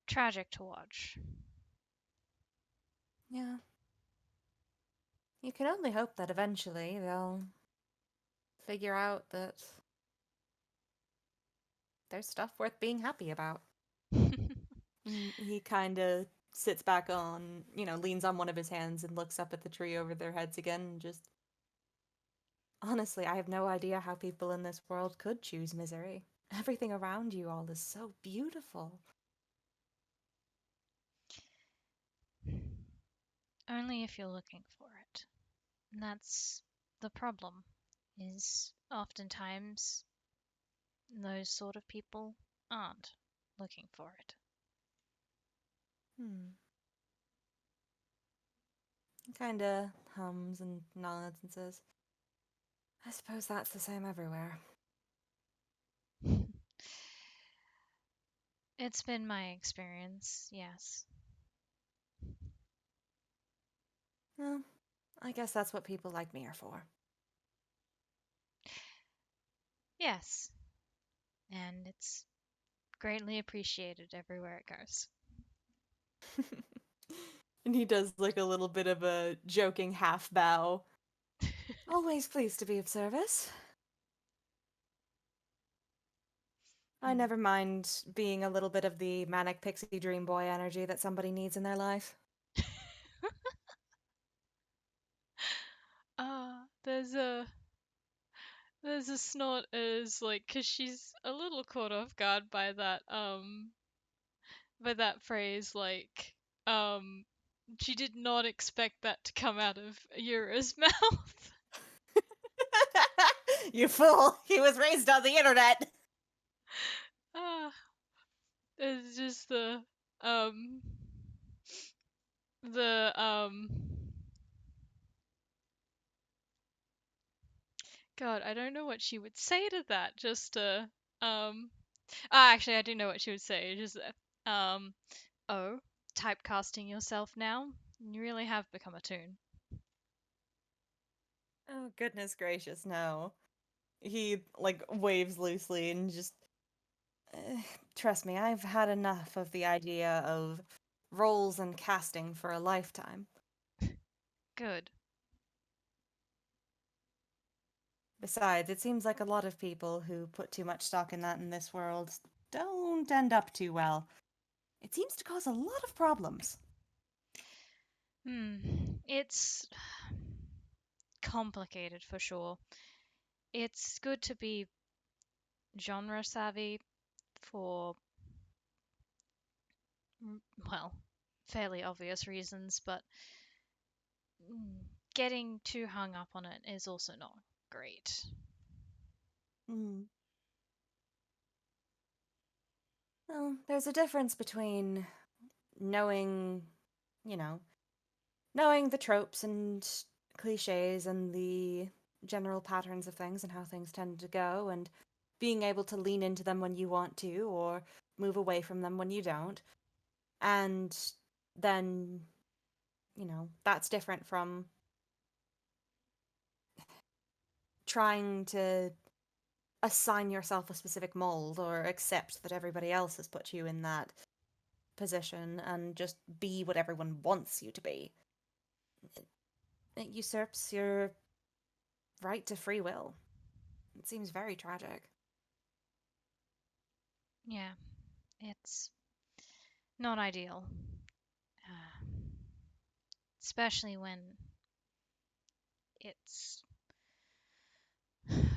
tragic to watch. Yeah. You can only hope that eventually they'll figure out that there's stuff worth being happy about. He kind of sits back on, leans on one of his hands and looks up at the tree over their heads again and just. Honestly, I have no idea how people in this world could choose misery. Everything around you all is so beautiful. Only if you're looking for it. And that's the problem, is oftentimes those sort of people aren't looking for it. Hmm. He kind of hums and nods and says, I suppose that's the same everywhere. It's been my experience, yes. Well, I guess that's what people like me are for. Yes, and it's greatly appreciated everywhere it goes. And he does like a little bit of a joking half bow. Always pleased to be of service. I never mind being a little bit of the manic pixie dream boy energy that somebody needs in their life. There's a snort is like, cause she's a little caught off guard by that phrase, like, um, she did not expect that to come out of Yura's mouth. You fool! He was raised on the internet! Ah, it's just um, the. God, I don't know what she would say to that. Um, actually, I do know what she would say. Just, oh, typecasting yourself now? You really have become a toon. Oh, goodness gracious, no. He, like, waves loosely and just. eh, Trust me, I've had enough of the idea of roles and casting for a lifetime. Good. Besides, it seems like a lot of people who put too much stock in that in this world don't end up too well. It seems to cause a lot of problems. Hmm. It's complicated for sure. It's good to be genre savvy for, well, fairly obvious reasons, but getting too hung up on it is also not great. Hmm. Well, there's a difference between knowing, you know, knowing the tropes and cliches and the general patterns of things and how things tend to go, and being able to lean into them when you want to or move away from them when you don't. And then, that's different from trying to assign yourself a specific mold or accept that everybody else has put you in that position and just be what everyone wants you to be. It usurps your right to free will. It seems very tragic. Yeah, it's not ideal. Uh, Especially when it's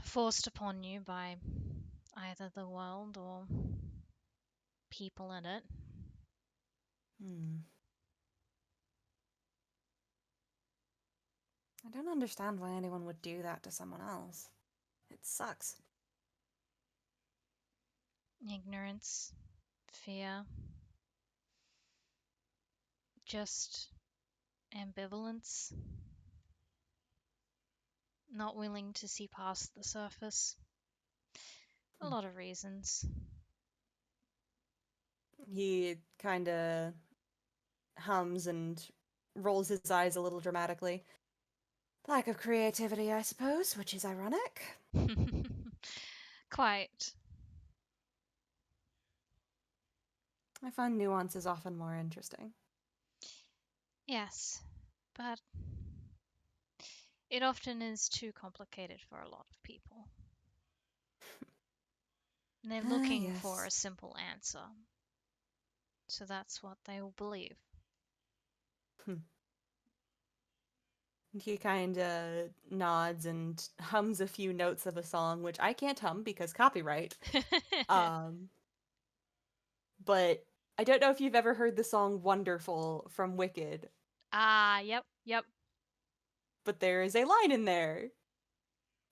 forced upon you by either the world or people in it. Hmm. I don't understand why anyone would do that to someone else. It sucks. Ignorance, fear, just ambivalence, not willing to see past the surface. A lot of reasons. He kind of hums and rolls his eyes a little dramatically. Lack of creativity, I suppose, which is ironic. Quite. I find nuance is often more interesting. Yes, but it often is too complicated for a lot of people. And they're Ah, looking for yes. a simple answer. So that's what they will believe. He kind of nods and hums a few notes of a song, which I can't hum because copyright. Um, but I don't know if you've ever heard the song Wonderful from Wicked, Yep, yep. but there is a line in there.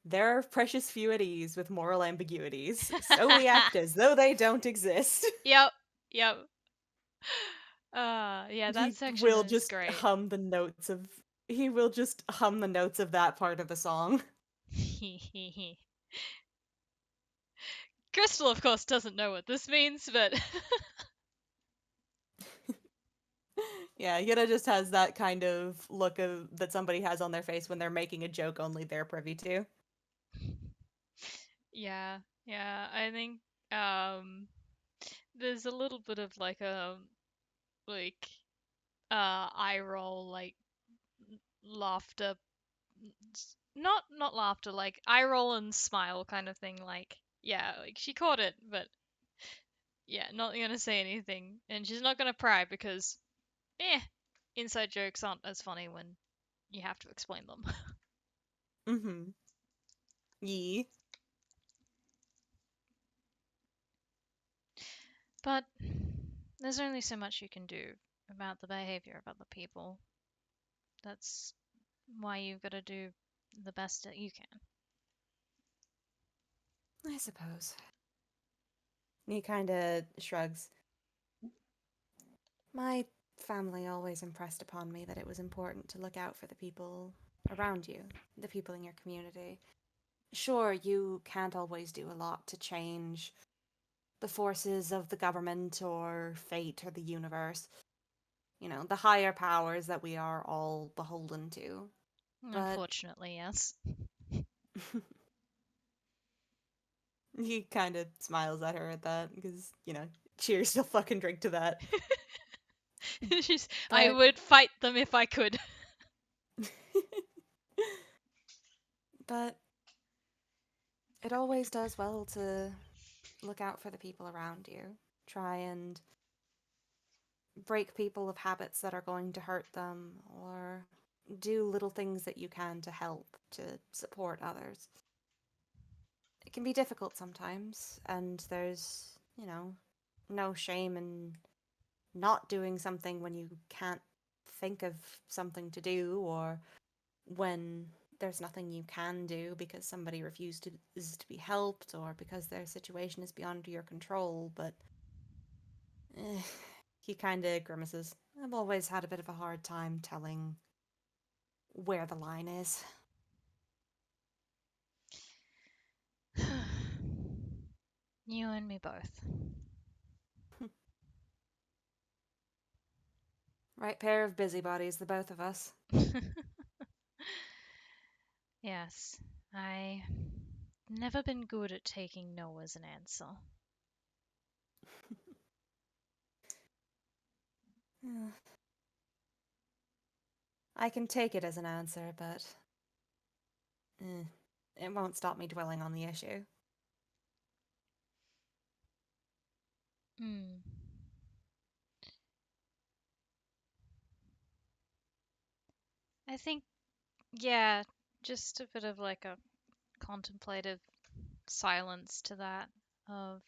There are precious few at ease with moral ambiguities, so we act as though they don't exist. Yep, yep. Yeah, that he section will is just great. hum the notes of he will just hum the notes of that part of the song. Crystal, of course, doesn't know what this means, but Yeah, Yuna just has that kind of look of that somebody has on their face when they're making a joke only they're privy to. yeah, yeah. I think um, there's a little bit of like eye roll, like laughter, not laughter, like eye roll and smile kind of thing. Like, yeah, like she caught it, but yeah, not gonna say anything, and she's not gonna pry because, eh, inside jokes aren't as funny when you have to explain them. Mm-hmm. Yee. But there's only so much you can do about the behavior of other people. That's why you've got to do the best that you can. I suppose. He kind of shrugs. My family always impressed upon me that it was important to look out for the people around you, the people in your community. Sure, you can't always do a lot to change the forces of the government or fate or the universe, the higher powers that we are all beholden to. But Unfortunately, yes. he kind of smiles at her at that because, cheers, you'll fucking drink to that. I But, would fight them if I could. but it always does well to look out for the people around you. Try and break people of habits that are going to hurt them, or do little things that you can to help, to support others. It can be difficult sometimes, and there's, no shame in not doing something when you can't think of something to do, or when there's nothing you can do because somebody refuses to be helped, or because their situation is beyond your control. But eh, he kind of grimaces. I've always had a bit of a hard time telling where the line is. You and me both. Right pair of busybodies, the both of us. Yes, I never been good at taking no as an answer. I can take it as an answer, but it won't stop me dwelling on the issue. Hmm. I think, yeah, just a bit of like a contemplative silence to that of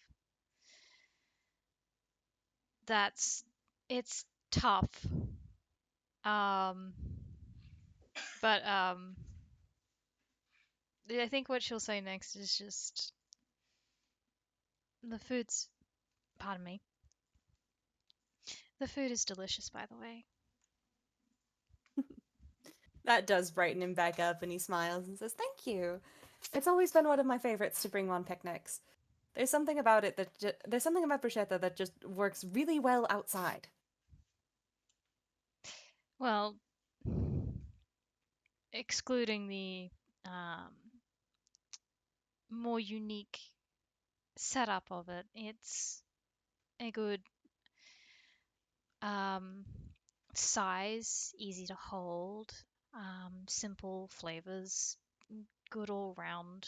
that's it's tough. Um, but I think what she'll say next is just the food's, pardon me, the food is delicious, by the way. That does brighten him back up, and he smiles and says, "Thank you. It's always been one of my favorites to bring on picnics. There's something about it there's something about bruschetta that just works really well outside." Well, excluding the um, more unique setup of it, it's a good um, size, easy to hold, simple flavors, good all rounder.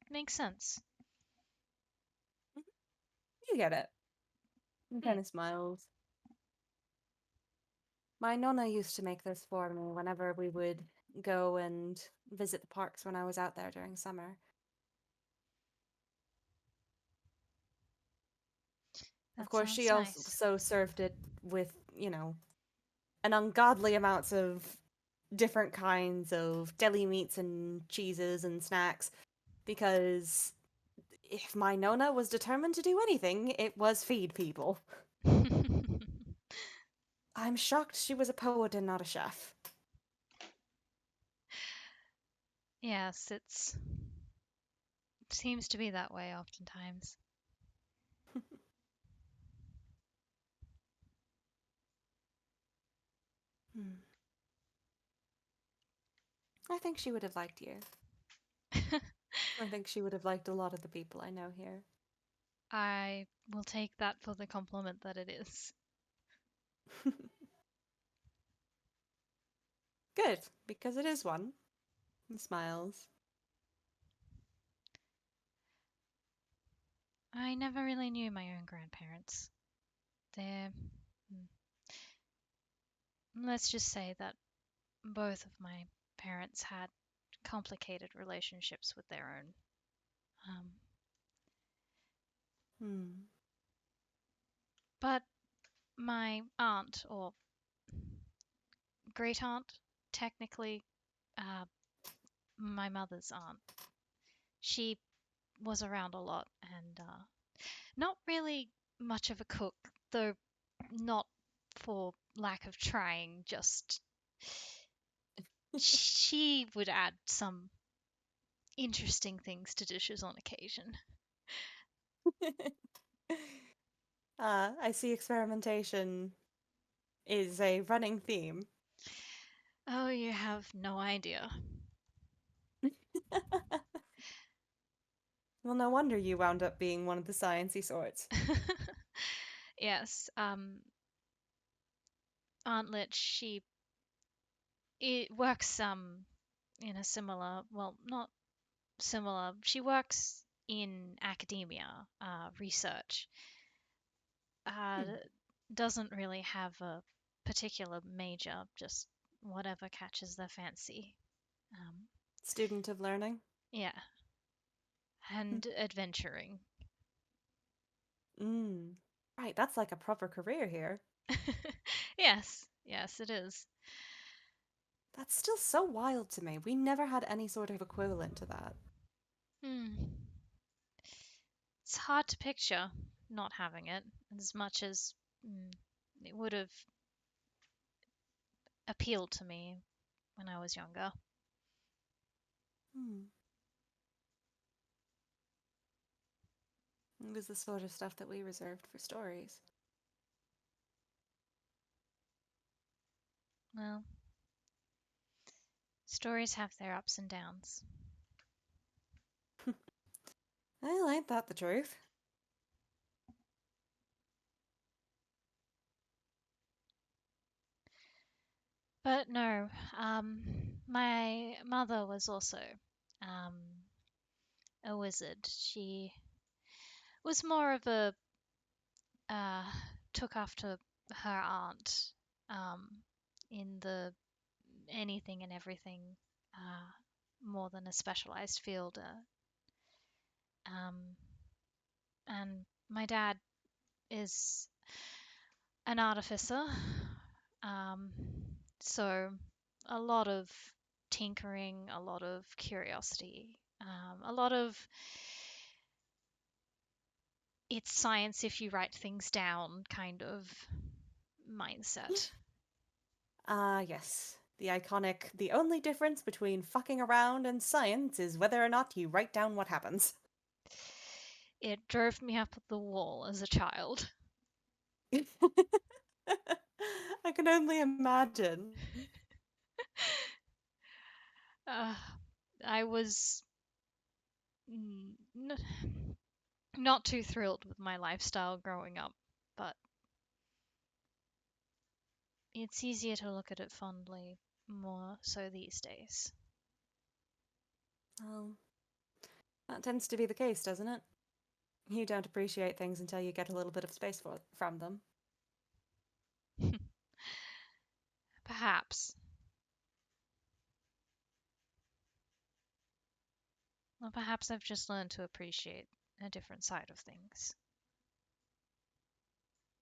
Makes sense. You get it. He Hmm. kind of smiles. My nonna used to make this for me whenever we would go and visit the parks when I was out there during summer. Of That course, she sounds nice. also served it with, an ungodly amounts of different kinds of deli meats and cheeses and snacks, because if my Nona was determined to do anything, it was feed people. I'm shocked she was a poet and not a chef. Yes, it seems to be that way oftentimes. Hmm. I think she would have liked you. I think she would have liked a lot of the people I know here. I will take that for the compliment that it is. Good, because it is one. He smiles. I never really knew my own grandparents. They're. Let's just say that both of my parents had complicated relationships with their own. Um, Hmm. but my aunt, or great aunt, technically, uh, my mother's aunt, she was around a lot and not really much of a cook, though not for lack of trying, just she would add some interesting things to dishes on occasion. I see experimentation is a running theme. Oh, you have no idea. Well, no wonder you wound up being one of the sciencey sorts. Yes, Aunt Lit, she it works in a similar, well, not similar. She works in academia, research. Uh, Hmm. doesn't really have a particular major, just whatever catches their fancy. Um, Student of learning. yeah, and adventuring. Mm. Right, that's like a proper career here. Yes, yes, it is. That's still so wild to me. We never had any sort of equivalent to that. Hmm. It's hard to picture not having it as much as mm, it would have appealed to me when I was younger. Hmm. It was the sort of stuff that we reserved for stories. Well, stories have their ups and downs. Well, ain't that the truth? But no, my mother was also um, a wizard. She was more of a uh, took after her aunt um, in the anything and everything more than a specialized field. Um, and my dad is an artificer, um, so a lot of tinkering, a lot of curiosity, a lot of it's science if you write things down kind of mindset. Ah, yes. The iconic, the only difference between fucking around and science is whether or not you write down what happens. It drove me up the wall as a child. I can only imagine. Uh, I was n- not too thrilled with my lifestyle growing up, but it's easier to look at it fondly more so these days. Well, that tends to be the case, doesn't it? You don't appreciate things until you get a little bit of space from them. Perhaps. Or perhaps I've just learned to appreciate a different side of things.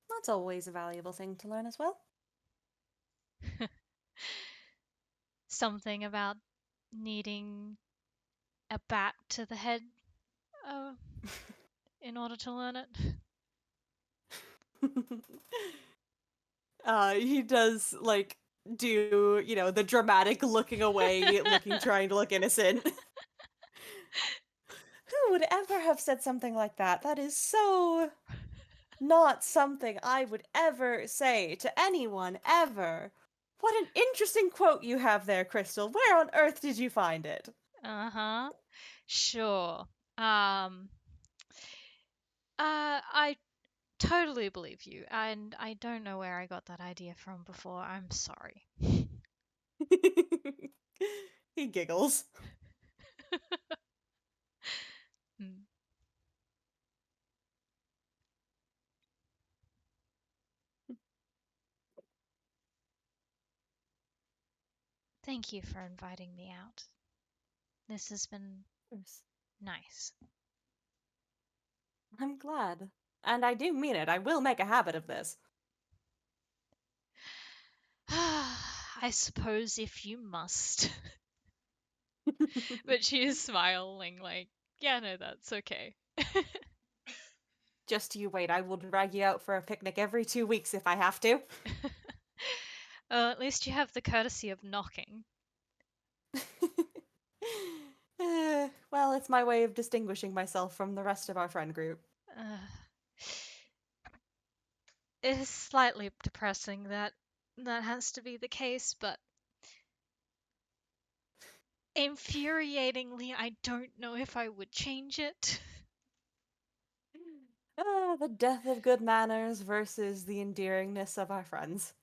That's always a valuable thing to learn as well. Something about needing a bat to the head uh, in order to learn it. He does like do, the dramatic looking away, looking trying to look innocent. Who would ever have said something like that? That is so not something I would ever say to anyone ever. What an interesting quote you have there, Crystal. Where on earth did you find it? Uh huh. Sure. Um. I totally believe you, and I don't know where I got that idea from before. I'm sorry. He giggles. Hmm. Thank you for inviting me out. This has been nice. I'm glad. And I do mean it. I will make a habit of this. I suppose if you must. But she is smiling, like, yeah, no, that's okay. Just you wait. I will drag you out for a picnic every 2 weeks if I have to. At least you have the courtesy of knocking. Well, it's my way of distinguishing myself from the rest of our friend group. Uh, it is slightly depressing that that has to be the case, but infuriatingly, I don't know if I would change it. The death of good manners versus the endearingness of our friends.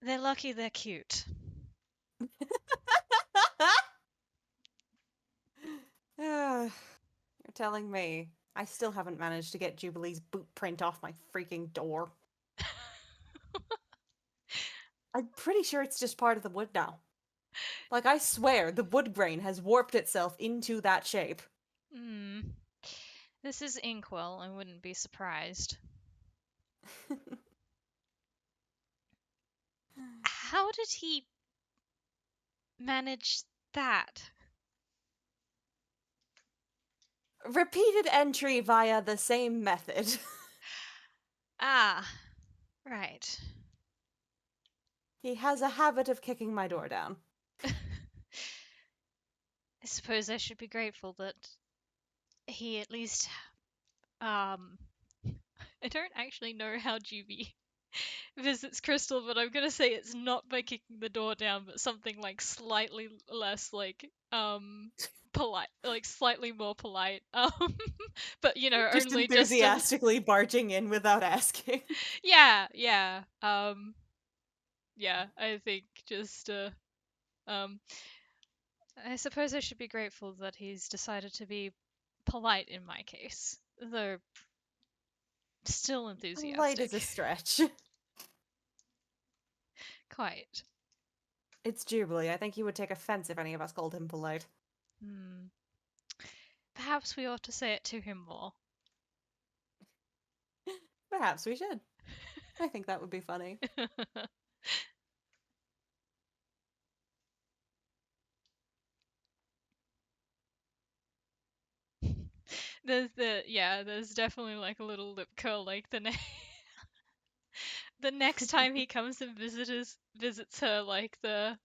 They're lucky they're cute. You're telling me. I still haven't managed to get Jubilee's boot print off my freaking door. I'm pretty sure it's just part of the wood now. Like, I swear, the wood grain has warped itself into that shape. Hmm. This is Inkwell, I wouldn't be surprised. How did he manage that? Repeated entry via the same method. Ah, right. He has a habit of kicking my door down. I suppose I should be grateful that he at least um I don't actually know how Juby visits Crystal, but I'm gonna say it's not by kicking the door down, but something like slightly less like polite, like slightly more polite. But you know, Just only just to enthusiastically barging in without asking. yeah, yeah. Yeah, I think just um I suppose I should be grateful that he's decided to be polite in my case, though still Light is a enthusiastic. stretch. Quite. It's Jubilee. I think he would take offense if any of us called him polite. Hmm. Perhaps we ought to say it to him more. Perhaps we should. I think that would be funny. There's definitely like a little lip curl like the next time he comes and visits her like the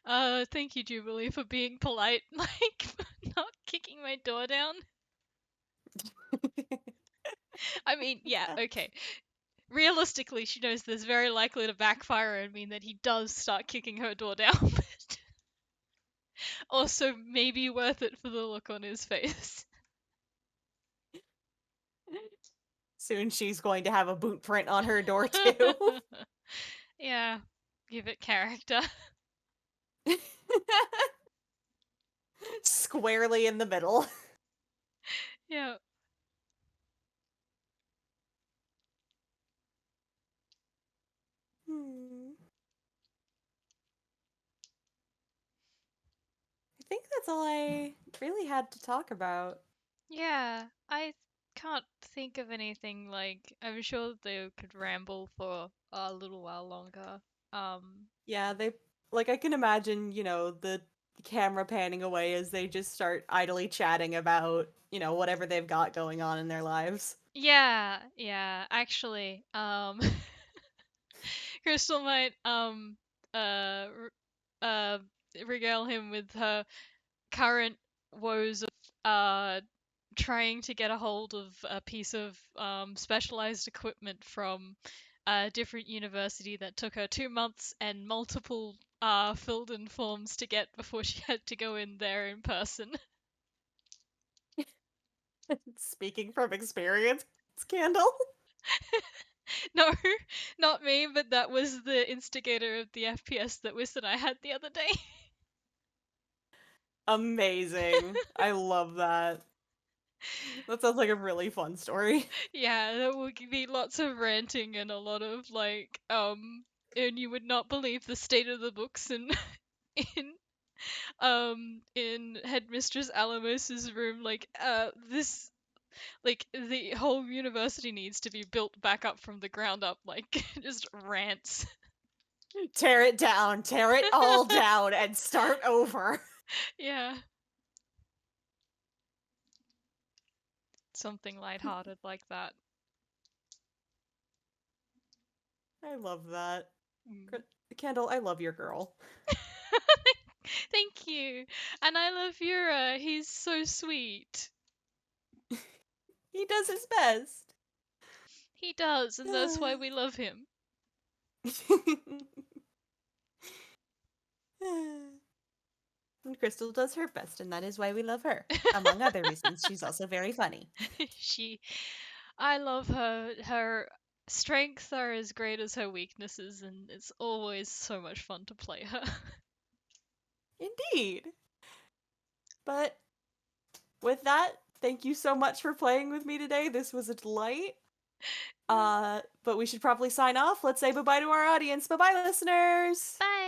thank you Jubilee for being polite like not kicking my door down. I mean, yeah, okay. Realistically, she knows this very likely to backfire and mean that he does start kicking her door down, but also maybe worth it for the look on his face. Soon she's going to have a boot print on her door too. Yeah, give it character. Squarely in the middle. Yeah. Hmm. I think that's all I really had to talk about. Yeah, I can't think of anything like I'm sure they could ramble for a little while longer. Um, Yeah, they like I can imagine, the camera panning away as they just start idly chatting about, whatever they've got going on in their lives. yeah, actually, Crystal might uh uh regale him with her current woes of trying to get a hold of a piece of specialized equipment from a different university that took her 2 months and multiple filled in forms to get before she had to go in there in person. Speaking from experience, Scandal. No, not me, but that was the instigator of the FPS that Wiss and I had the other day. Amazing. I love that. That sounds like a really fun story. Yeah, there will be lots of ranting and a lot of like and you would not believe the state of the books in in Headmistress Alamos's room. Like this, like the whole university needs to be built back up from the ground up. Like just rants. Tear it all down, and start over. Yeah. Something lighthearted like that. I love that. Mm. Kendall, I love your girl. Thank you. And I love Yuura. He's so sweet. He does his best. He does, and that's why we love him. And Crystal does her best, and that is why we love her. Among other reasons, she's also very funny. I love her. Her strengths are as great as her weaknesses, and it's always so much fun to play her. Indeed. But with that, thank you so much for playing with me today. This was a delight. But we should probably sign off. Let's say bye-bye to our audience. Bye-bye, listeners. Bye.